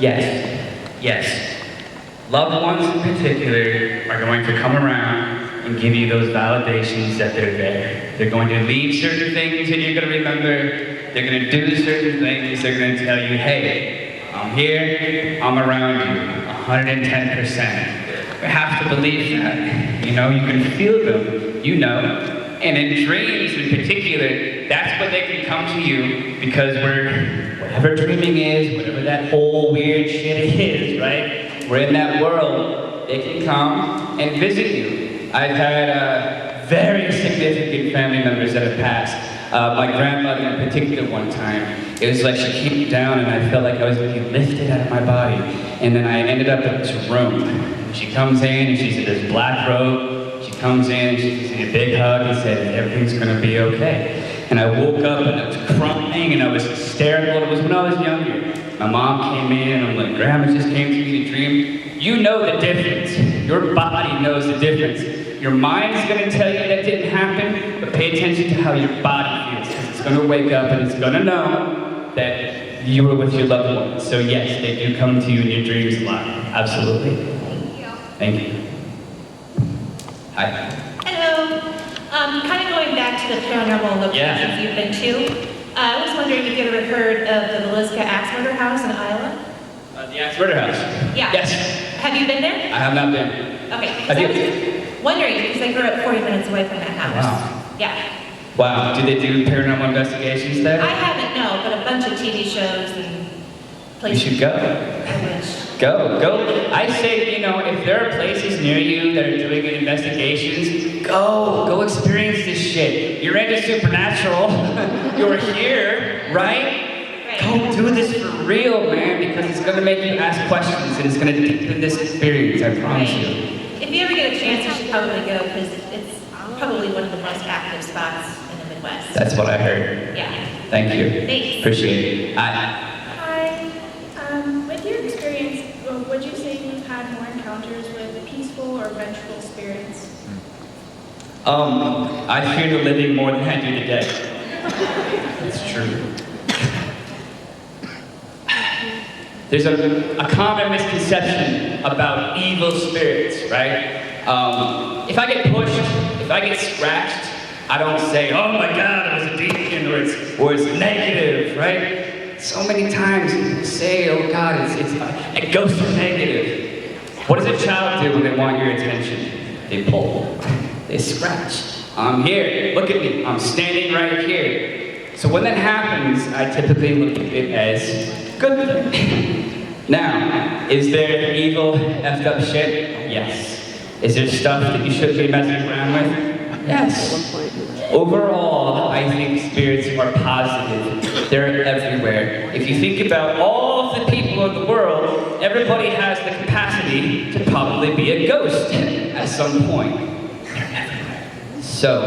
Yes, yes. Loved ones in particular are going to come around and give you those validations that they're there. They're going to leave certain things that you're going to remember. They're going to do certain things. They're going to tell you, hey, I'm here, I'm around you, 110%. You have to believe that. You know, you can feel them, you know. And in dreams in particular, that's when they can come to you because whatever dreaming is, whatever that whole weird shit is, right? We're in that world, they can come and visit you. I've had very significant family members that have passed. My grandmother in particular one time, it was like she came down and I felt like I was being lifted out of my body. And then I ended up in this room. She comes in and she's in this black robe. She comes in, she gives me a big hug and said, everything's gonna be okay. And I woke up and I was crying and I was hysterical. It was when I was younger. My mom came in and I'm like, Grandma just came to me in a dream. You know the difference. Your body knows the difference. Your mind's gonna tell you that didn't happen, but pay attention to how your body feels, because it's gonna wake up and it's gonna know that you were with your loved ones. So yes, they do come to you in your dreams a lot. Absolutely. Thank you. Hi. Hello. Kind of going back to the paranormal locations you've been to. I was wondering if you ever heard of the Vegascon Axe Murder House in Iowa? The Axe Murder House? Yeah. Yes. Have you been there? I have not been. Okay. Have you? Wondering, because I grew up 40 minutes away from that house. Wow. Yeah. Wow. Do they do paranormal investigations there? I haven't, no, but a bunch of TV shows and We places. should go. I wish. Go. I say, you know, if there are places near you that are doing investigations, go experience this shit. You're into supernatural. You're here, right? Go do this for real, man, because it's gonna make you ask questions and it's gonna deepen this experience, I promise you. If you ever get a chance, you should probably go, because it's probably one of the most active spots in the Midwest. That's what I heard. Yeah. Thank you. Thanks. Appreciate it. Hi. Hi. With your experience, would you say you've had more encounters with peaceful or vengeful spirits? I fear the living more than I do the dead. It's true. There's a common misconception about evil spirits, right? If I get pushed, if I get scratched, I don't say, oh my God, it was a demon, or it's negative, right? So many times people say, oh God, it's ghosts are negative. What does a child do when they want your attention? They pull, they scratch. I'm here, look at me, I'm standing right here. So when that happens, I typically look at it as good. Now, is there evil, effed up shit? Yes. Is there stuff that you shouldn't be messing around with? Yes. Overall, I think spirits are positive. They're everywhere. If you think about all of the people in the world, everybody has the capacity to probably be a ghost at some point. They're everywhere. So,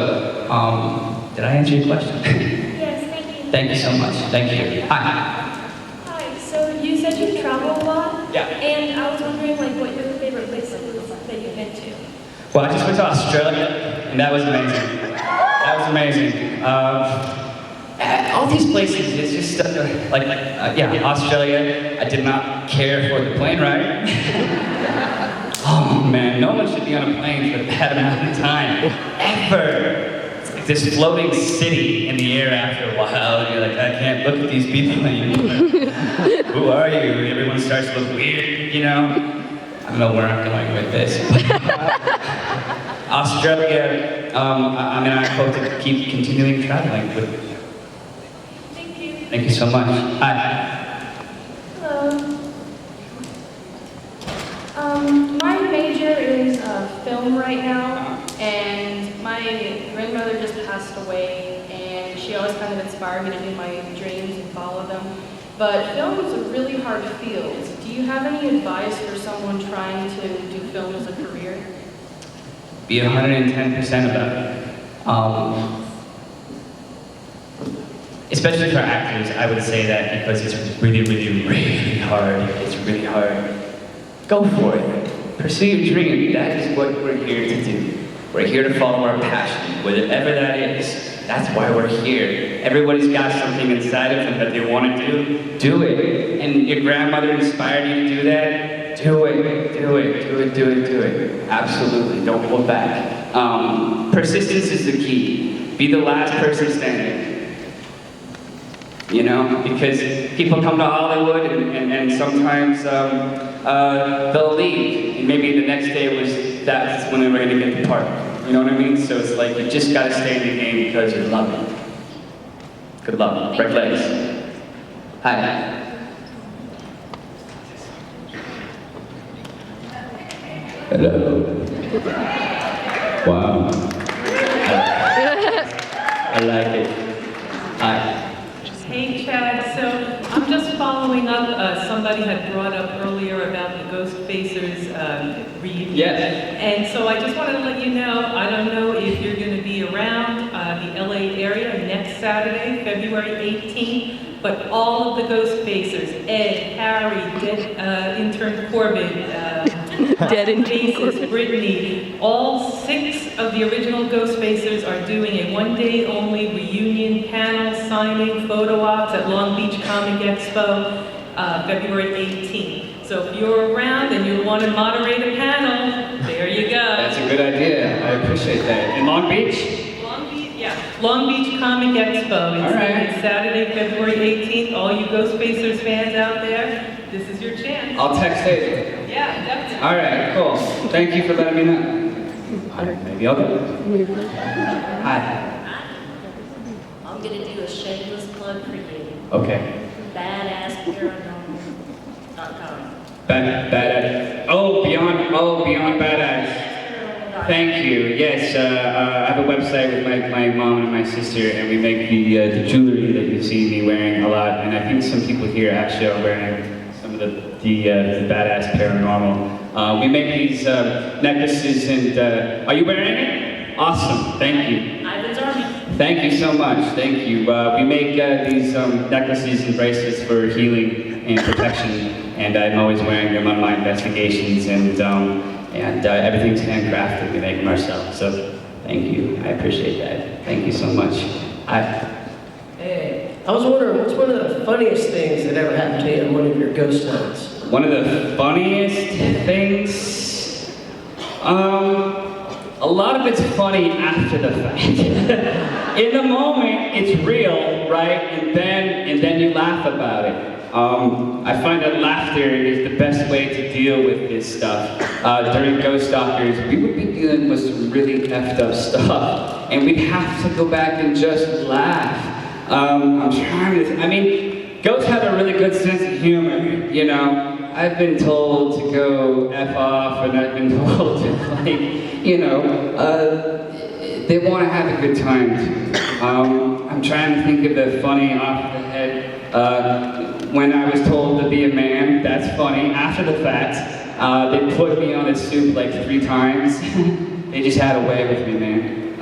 did I answer your question? Yes, thank you. Thank you so much. Thank you. Hi. Hi, so you said Well, I just went to Australia, and that was amazing. That was amazing. All these places, it's just yeah, Australia. I did not care for the plane ride. Oh man, no one should be on a plane for that amount of time, ever. It's like this floating city in the air after a while, and you're like, I can't look at these people anymore. Who are you? Everyone starts to look weird, you know? I don't know where I'm going with this. Australia, I mean, I hope to keep continuing traveling with. Thank you. Thank you so much. Hi. Hello. My major is film right now, and my grandmother just passed away, and she always kind of inspired me to do my dreams and follow them. But film is a really hard field. Do you have any advice for someone trying to do film as a career? Be 110% about it. Especially for actors, I would say that because it's really, really, really hard. It's really hard. Go for it. Pursue your dream. That is what we're here to do. We're here to follow our passion, whatever that is. That's why we're here. Everybody's got something inside of them that they want to do it. And your grandmother inspired you to do that? Do it, do it, do it, do it, do it. Absolutely, don't hold back. Persistence is the key. Be the last person standing. You know, because people come to Hollywood and sometimes they'll leave. And maybe the next day that's when they were going to get the part. You know what I mean? So it's like you just got to stay in the game because you love it. Good luck. Break legs. Hi. Hello. Wow. I like it. Hi. Hey Chad, so I'm just following up, somebody had brought up earlier about the Ghost Facers reunion. Yes. And so I just wanted to let you know, I don't know if you're going to be around the LA area next Saturday, February 18th, but all of the Ghost Facers, Ed, Harry, intern Corbin, Dead and Faces, Brittany, all 6 of the original Ghost Facers are doing a one-day only reunion panel signing photo ops at Long Beach Comic Expo, February 18th. So if you're around and you want to moderate a panel, there you go. That's a good idea. I appreciate that. In Long Beach? Long Beach, yeah. Long Beach Comic Expo. It's All right. it's Saturday, February 18th. All you Ghost Facers fans out there, this is your chance. I'll text it. Yeah, definitely. All right, cool. Thank you for letting me know. Maybe I'll go. Hi. I'm going to do a shameless plug for you. Okay. BadassParanormal.com. Beyond Badass. Thank you. Yes, I have a website with my mom and my sister, and we make the jewelry that you see me wearing a lot. And I think some people here actually are wearing some of the Badass Paranormal. We make these necklaces, and are you wearing it? Awesome. Thank you. Ivan's Army. Thank you so much. Thank you. We make these necklaces and bracelets for healing and protection, and I'm always wearing them on my investigations, and everything's handcrafted. We make them ourselves. So thank you. I appreciate that. Thank you so much. Hey, I was wondering, what's one of the funniest things that ever happened to you on one of your ghost hunts? One of the funniest things, a lot of it's funny after the fact. In the moment, it's real, right? And then you laugh about it. I find that laughter is the best way to deal with this stuff. During Ghost Stalkers, we would be dealing with some really effed up stuff, and we'd have to go back and just laugh. I'm trying to, I mean, ghosts have a really good sense of humor, you know? I've been told to go F off, and I've been told to, like, you know, they want to have a good time too. I'm trying to think of the funny off the head. When I was told to be a man, that's funny. After the fact, they put me on a soup like 3 times. They just had a way with me, man.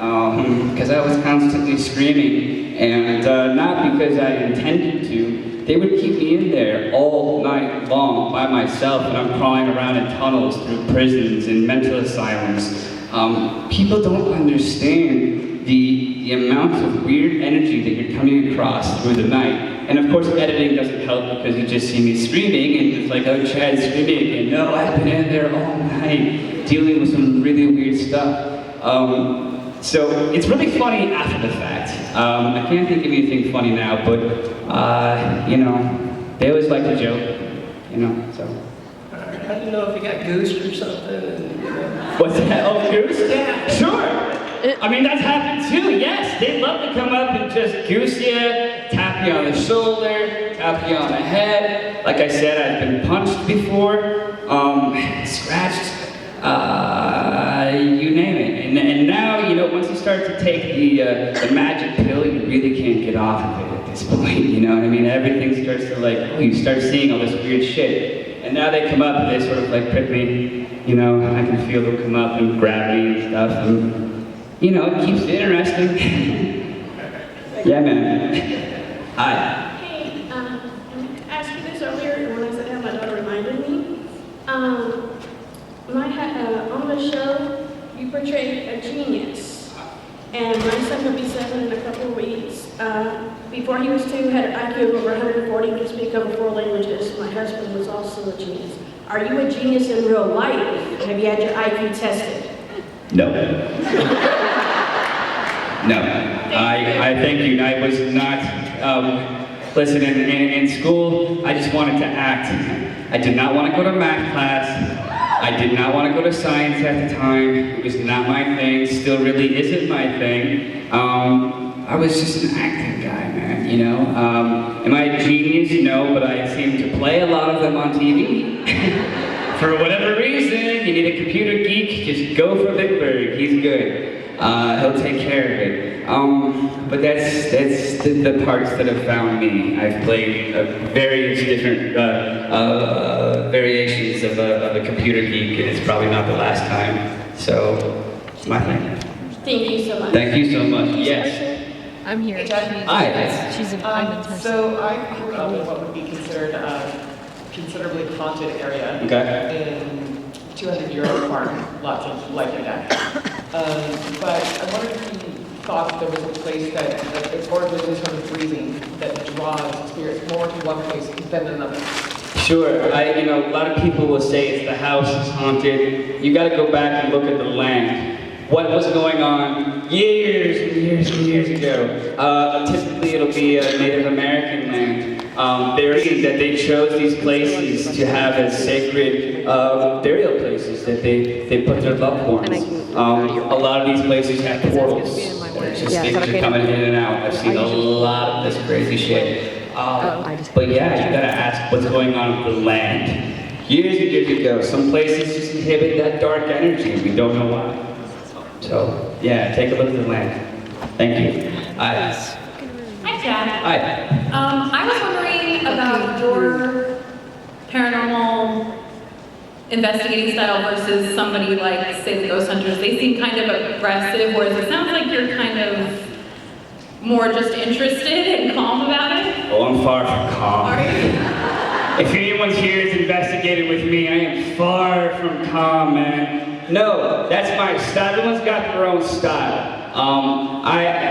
Because I was constantly screaming, and not because I intended to. They would keep me in there all night long by myself, and I'm crawling around in tunnels through prisons and mental asylums. People don't understand the amount of weird energy that you're coming across through the night. And of course, editing doesn't help because you just see me screaming, and it's like, oh, Chad's screaming again. No, I've been in there all night dealing with some really weird stuff. So it's really funny after the fact. I can't think of anything funny now, but you know, they always like to joke, you know, so. How do you know if you got goosed or something? You know? What's that? Oh, goose? Yeah. Sure. I mean, that's happened too, yes. They love to come up and just goose you, tap you on the shoulder, tap you on the head. Like I said, I've been punched before, scratched, you name it. And now, you know, once you start to take the magic pill, you really can't get off of it at this point, you know what I mean? Everything starts to like, oh, you start seeing all this weird shit. And now they come up and they sort of like prick me, you know, I can feel them come up and grab me and stuff. And, you know, it keeps it interesting. Yeah, man. Hi. Hey, I asked you this earlier, and when I sat down, my daughter reminded me. On the show, you portrayed a genius, and my son will be 7 in a couple of weeks. Before he was 2, had an IQ of over 140, could speak over 4 languages. My husband was also a genius. Are you a genius in real life? Have you had your IQ tested? No. No. I thank you. I was not, listen, in school, I just wanted to act. I did not want to go to math class. I did not want to go to science at the time. It was not my thing, still really isn't my thing. I was just an acting guy, man, you know? Am I a genius? No, but I seem to play a lot of them on TV. For whatever reason, you need a computer geek, just go for Lindberg, he's good. He'll take care of it. But that's the parts that have found me. I've played various different variations of a computer geek, and it's probably not the last time. So, it's my thing. Thank you so much. Thank you so much. Yes. I'm here. Hi. She's a So I grew up in what would be considered a considerably haunted area. Okay. In 200-year-old farm, lots of life and death. But I wondered if you thought there was a place that, or really sort of reason that draws spirits more to one place than another. Sure. You know, a lot of people will say it's the house is haunted. You got to go back and look at the land. What was going on years and years and years ago? Typically, it'll be a Native American land. There is that they chose these places to have as sacred burial places that they put their loved ones. A lot of these places have portals. There's just things are coming in and out. I've seen a lot of this crazy shit. But yeah, you gotta ask what's going on with the land. Years and years ago, some places just inhibit that dark energy, and we don't know why. So, yeah, take a look at the land. Thank you. Hi. Hi, Chad. Hi. I was wondering about your paranormal investigating style versus somebody like, say, the ghost hunters. They seem kind of aggressive, whereas it sounds like you're kind of more just interested and calm about it. Oh, I'm far from calm. Are you? If anyone's here is investigating with me, I am far from calm, man. No, that's my style. Everyone's got their own style.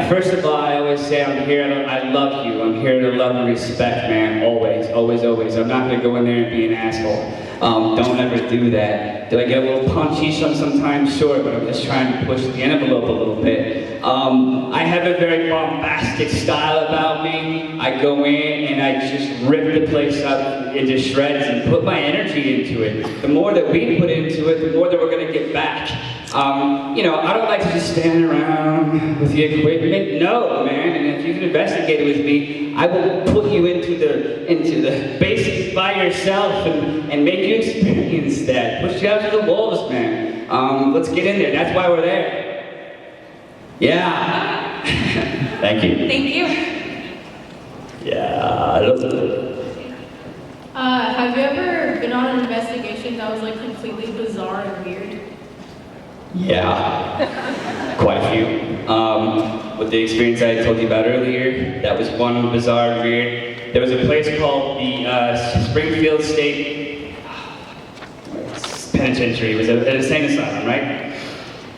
First of all, I always say I'm here, I love you. I'm here to love and respect, man. Always, always, always. I'm not gonna go in there and be an asshole. Don't ever do that. Do I get a little punchy sometimes? Sure, but I'm just trying to push the envelope a little bit. I have a very bombastic style about me. I go in and I just rip the place up into shreds and put my energy into it. The more that we put into it, the more that we're gonna get back. You know, I don't like to just stand around with the equipment. No, man. And if you can investigate with me, I will put you into the basics by yourself and make you experience that. Push you out to the wolves, man. Let's get in there. That's why we're there. Yeah. Thank you. Thank you. Yeah. Have you ever been on an investigation that was like completely bizarre and weird? Yeah, quite a few. With the experience I told you about earlier, that was one bizarre and weird. There was a place called the Springfield State Penitentiary. It was an insane asylum, right?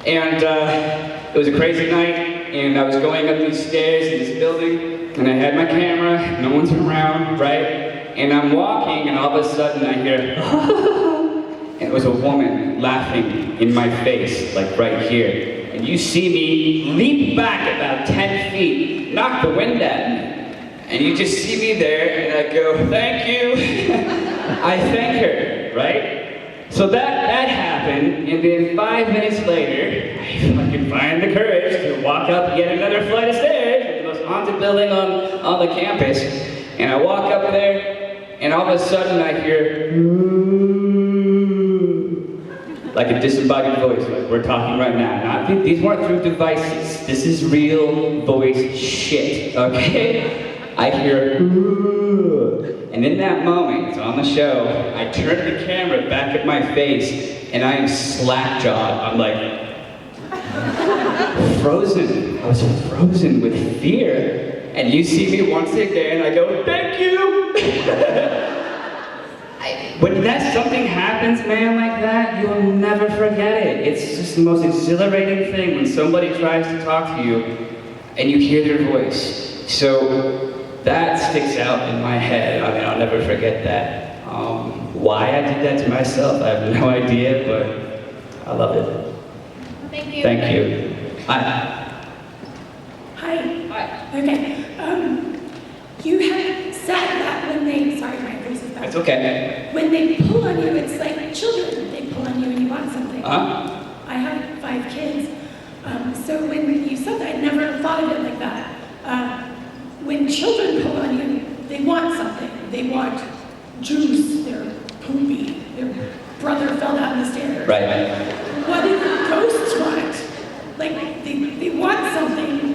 And it was a crazy night, and I was going up these stairs in this building, and I had my camera, no one's around, right? And I'm walking, and all of a sudden I hear, and it was a woman laughing in my face, like right here. And you see me leap back about 10 feet, knock the wind at me. And you just see me there, and I go, thank you. I thank her, right? So that happened, and then 5 minutes later, I fucking find the courage to walk up yet another flight of stairs at the most haunted building on the campus. And I walk up there, and all of a sudden I hear, like a disembodied voice, like we're talking right now. Now, these weren't through devices. This is real voice shit, okay? I hear, and in that moment, it's on the show, I turn the camera back at my face, and I am slack-jawed. I'm like, frozen. I was frozen with fear. And you see me once again, I go, thank you! When something happens, man, like that, you'll never forget it. It's just the most exhilarating thing when somebody tries to talk to you, and you hear their voice. So, that sticks out in my head. I mean, I'll never forget that. Why I did that to myself, I have no idea, but I love it. Thank you. Thank you. Hi. Hi. Okay. You had said that when they, sorry, my voice is bad. It's okay. When they pull on you, it's like children. They pull on you and you want something. Uh-huh. I have 5 kids. So when you said that, I never thought of it like that. When children pull on you, they want something. They want juice, they're poopy, their brother fell down the stairs. Right. What do the ghosts want? Like, they want something.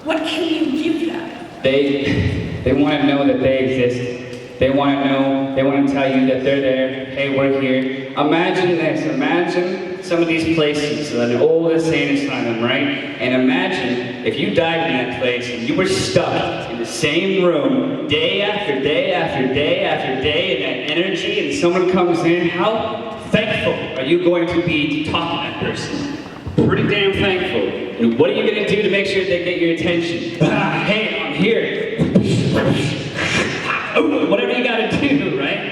What can you give them? They want to know that they exist. They want to know, they want to tell you that they're there. Hey, we're here. Imagine this. Imagine some of these places, an old insane asylum, right? And imagine if you died in that place and you were stuck in the same room day after day after day after day in that energy, and someone comes in, how thankful are you going to be to talk to that person? Pretty damn thankful. And what are you going to do to make sure they get your attention? Hey, I'm here. Whatever you got to do, right?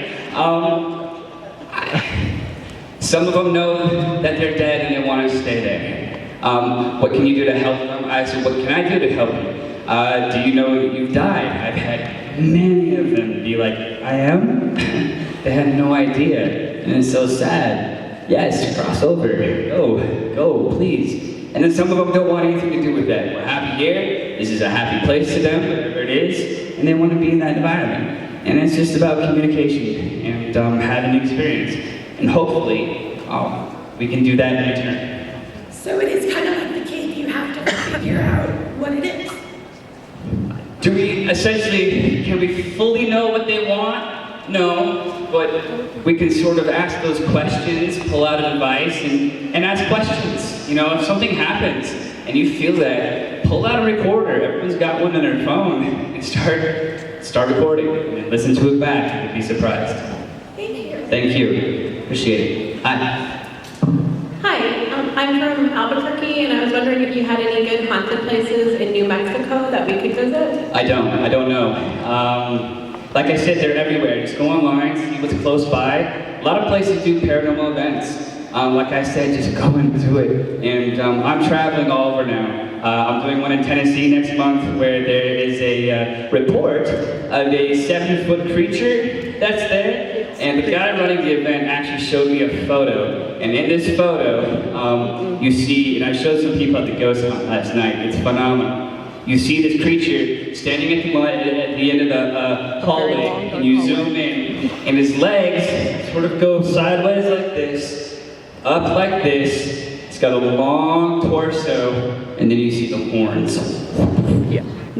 Some of them know that they're dead and they want to stay there. What can you do to help them? I said, what can I do to help you? Do you know you've died? I've had many of them be like, I am? They had no idea. And it's so sad. Yes, cross over. Go, please. And then some of them don't want anything to do with that. We're happy here. This is a happy place to them, whatever it is. And they want to be in that environment. And it's just about communication and having experience. And hopefully, we can do that in return. So it is kind of like the cave, you have to figure out what it is. Do we, essentially, can we fully know what they want? No, but we can sort of ask those questions, pull out advice, and ask questions. You know, if something happens and you feel that, pull out a recorder. Everyone's got one on their phone, and start recording, and listen to it back. You'd be surprised. Thank you. Thank you. Appreciate it. Hi. Hi, I'm from Albuquerque, and I was wondering if you had any good haunted places in New Mexico that we could visit? I don't know. Like I said, they're everywhere. Just go online, see what's close by. A lot of places do paranormal events. Like I said, just go and do it. And I'm traveling all over now. I'm doing one in Tennessee next month where there is a report of a 7-foot creature that's there. And the guy running the event actually showed me a photo. And in this photo, you see, and I showed some people at the ghost hunt last night, it's phenomenal. You see this creature standing at the end of the hallway, and you zoom in, and his legs sort of go sideways like this, up like this. It's got a long torso, and then you see the horns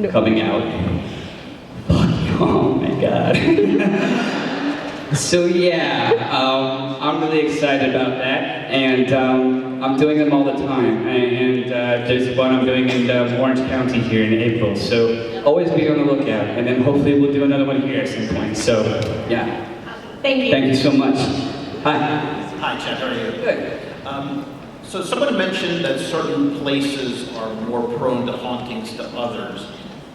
coming out. Oh my God. So yeah, I'm really excited about that, and I'm doing them all the time. And there's one I'm doing in Orange County here in April, so always be on the lookout. And then hopefully we'll do another one here at some point. So yeah. Thank you. Thank you so much. Hi. Hi, Chad. How are you? Good. So someone mentioned that certain places are more prone to hauntings to others.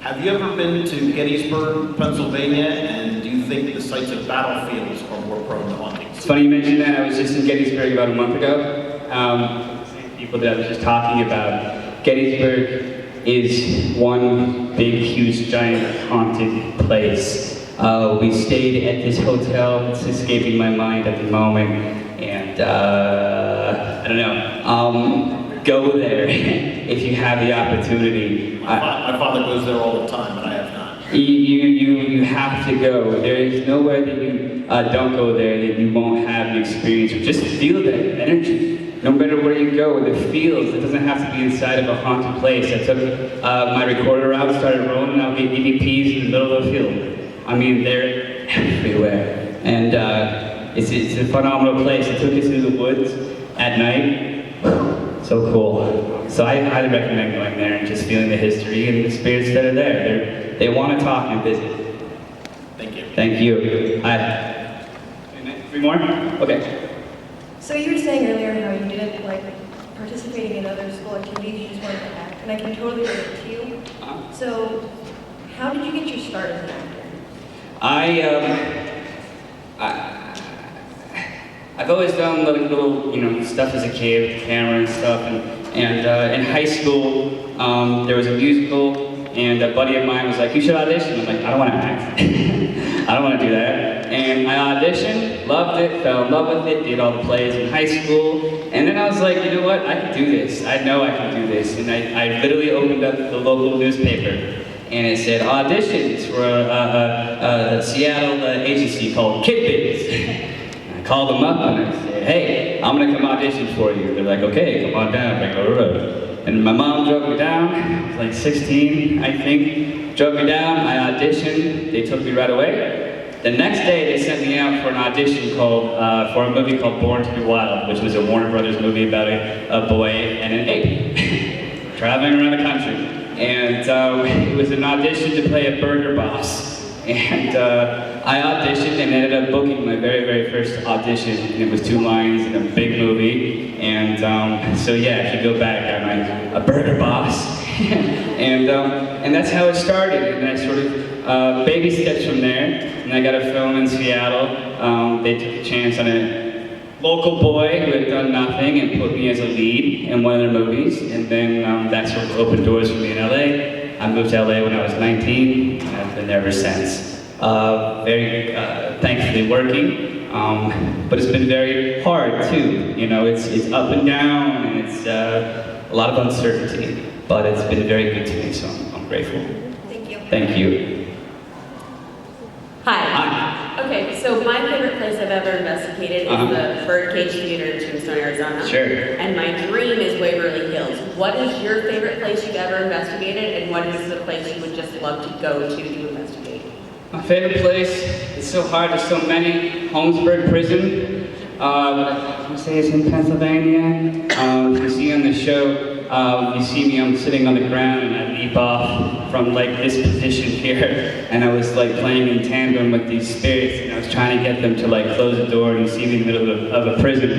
Have you ever been to Gettysburg, Pennsylvania, and do you think the sites of battlefields are more prone to hauntings? It's funny you mentioned that. I was just in Gettysburg about a month ago. Same people that I was just talking about. Gettysburg is one big, huge, giant haunted place. We stayed at this hotel. It's escaping my mind at the moment. And I don't know. Go there if you have the opportunity. My father goes there all the time, but I have not. You have to go. There is nowhere that you don't go there that you won't have an experience. Just feel that energy. No matter where you go, the feels. It doesn't have to be inside of a haunted place. I took my recorder out, started rolling out EVPs in the middle of a field. I mean, they're everywhere. And it's a phenomenal place. I took us through the woods at night. So cool. So I highly recommend going there and just feeling the history and the spirits that are there. They want to talk and visit. Thank you. Thank you. Hi. 3 more? Okay. So you were saying earlier how you didn't like participating in other school activities, you just wanted to act, and I can totally relate to you. So how did you get your start as an actor? I've always done little stuff as a kid, with camera and stuff, and in high school there was a musical, and a buddy of mine was like, "You should audition." I'm like, "I don't want to act. I don't want to do that." And I auditioned, loved it, fell in love with it, did all the plays in high school, and then I was like, you know what? I can do this. I know I can do this, and I literally opened up the local newspaper. And it said auditions for a Seattle agency called Kid Biz. I called them up and I said, "Hey, I'm gonna come audition for you." They're like, "Okay, come on down." I'm like, "All right." And my mom drove me down. I was like 16, I think. Drove me down. I auditioned. They took me right away. The next day, they sent me out for an audition for a movie called Born to Be Wild, which was a Warner Brothers movie about a boy and an ape traveling around the country. And it was an audition to play a burger boss. And I auditioned and ended up booking my very, very first audition. And it was 2 lines in a big movie. And so yeah, if you go back, I'm a burger boss. and that's how it started. And I sort of baby steps from there. And I got a film in Seattle. They took a chance on a local boy who had done nothing and put me as a lead in one of their movies. And then that sort of opened doors for me in LA. I moved to LA when I was 19, and I've been there ever since. Very thankfully working, but it's been very hard too. You know, it's up and down, and it's a lot of uncertainty, but it's been very good to me, so I'm grateful. Thank you. Thank you. Hi. Okay, so my favorite place I've ever investigated is the Birdcage Theater in Tombstone, Arizona. Sure. And my dream is Waverly Hills. What is your favorite place you've ever investigated, and what is the place you would just love to go to investigate? My favorite place, it's so hard, there's so many. Holmesburg Prison, I want to say it's in Pennsylvania. You see on the show, you see me, I'm sitting on the ground and I leap off from like this position here. And I was like playing in tandem with these spirits, and I was trying to get them to like close the door, and you see me in the middle of a prison.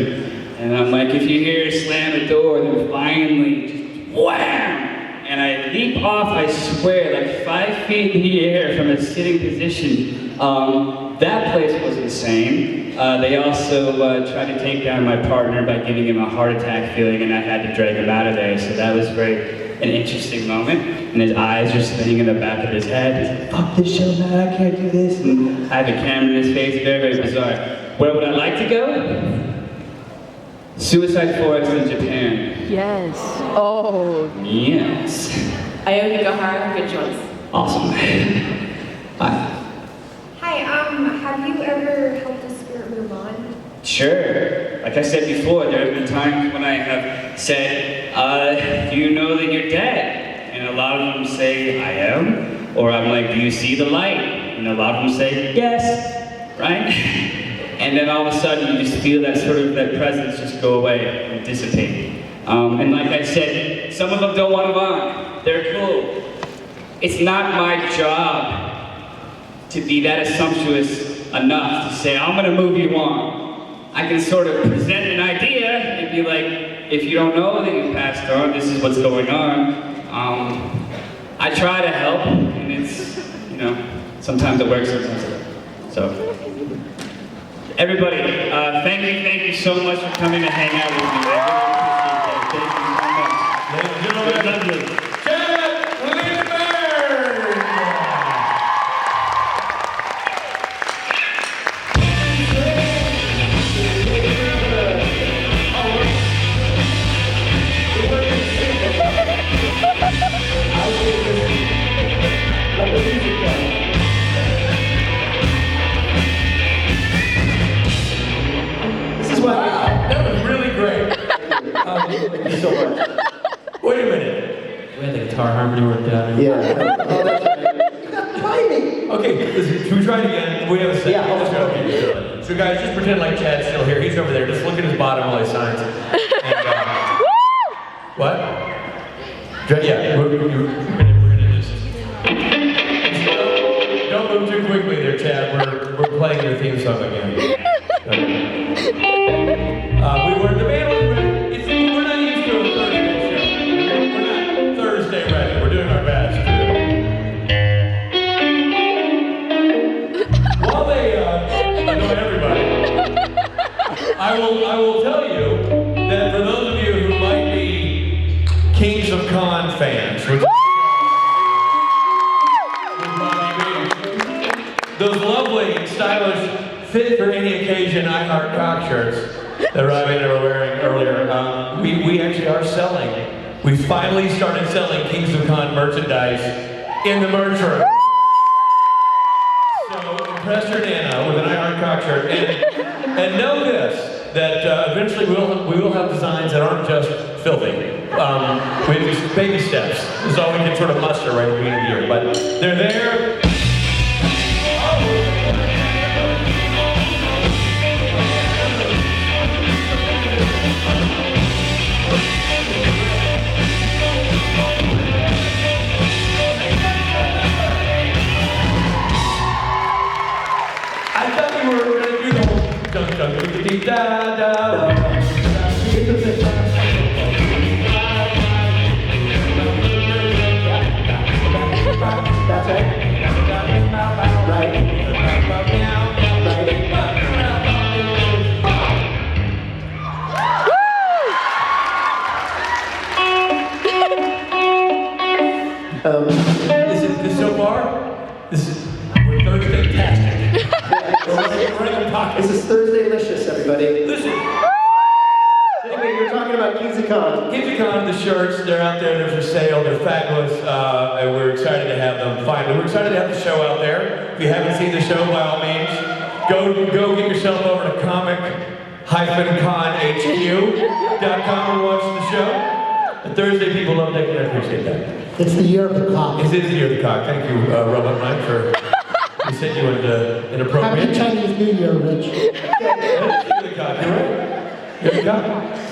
And I'm like, if you hear slam the door, then finally, just wham! And I leap off, I swear, like 5 feet in the air from a sitting position. That place was insane. They also tried to take down my partner by giving him a heart attack feeling, and I had to drag him out of there. So that was an interesting moment. And his eyes are spinning in the back of his head. He's like, "Fuck this show, man, I can't do this." And I had a camera in his face, very, very bizarre. Where would I like to go? Suicide Forest in Japan. Yes. Oh. Yes. Ayonigahara, good choice. Awesome. Hi. Hi, have you ever helped a spirit move on? Sure. Like I said before, there have been times when I have said, "Do you know that you're dead?" And a lot of them say, "I am." Or I'm like, "Do you see the light?" And a lot of them say, "Yes." Right? And then all of a sudden you just feel that that presence just go away and dissipate. And like I said, some of them don't want to bond. They're cool. It's not my job to be that assumptuous enough to say, "I'm gonna move you on." I can sort of present an idea and be like, if you don't know that you passed on, this is what's going on. I try to help, and it's, you know, sometimes it works, sometimes it doesn't. So, everybody, thank you so much for coming to hang out with me. I really appreciate that. Thank you so much. Ladies and gentlemen, Chad Lindberg! This is why That was really great. thank you so much. Wait a minute. We had the guitar harmony worked out. Yeah. Oh, that's right. You got timing. Okay, listen, should we try it again? We have a second. Yeah, Let's go. So guys, just pretend like Chad's still here. He's over there. Just look at his bottom while he signs. And, what? Yeah, we're gonna just... Don't move too quickly there, Chad. We're playing your theme song again. The band was ready. We're not used to a Thursday show. We're not Thursday ready. We're doing our best. While they annoy everybody, I will tell you that for those of you who might be Kings of Con fans, which those lovely, stylish, fit for any occasion I Heart Cock shirts that Robbie and I were wearing earlier, we actually are selling. We finally started selling Kings of Con merchandise in the merch room. So impress your Nana with an I Heart Cock shirt, and know this, that eventually we will have designs that aren't just filthy. We have these baby steps. This is all we can sort of muster right at the beginning of the year, but they're there. I thought we were going to do the whole dun dun dun dee da da. That's right. Right. This so far? We're Thursday-tastic. This is Thursday-licious, everybody. Listen. Okay, you're talking about Kings of Con. Kings of Con, the shirts, they're out there, they're for sale, they're fabulous, and we're excited to have them finally. We're excited to have the show out there. If you haven't seen the show, by all means, go get yourself over to comic-conhq.com and watch the show. And Thursday, people love Dick, and I appreciate that. It's the year of the cock. It is the year of the cock. Thank you, Robot Mike, for... We sent you into inappropriate... Happy Chinese New Year, Rich. Year of the cock, you're right. Year of the cock.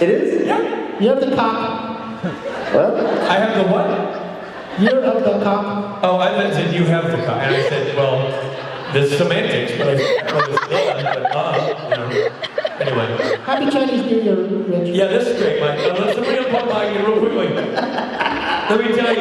It is? Yeah. Year of the cock. What? I have the what? Year of the cock. Oh, I said you have the cock. And I said, well, there's semantics, but anyway. Happy Chinese New Year, Rich. Yeah, this is great, Mike. Let somebody unplug Mike real quickly. Let me tell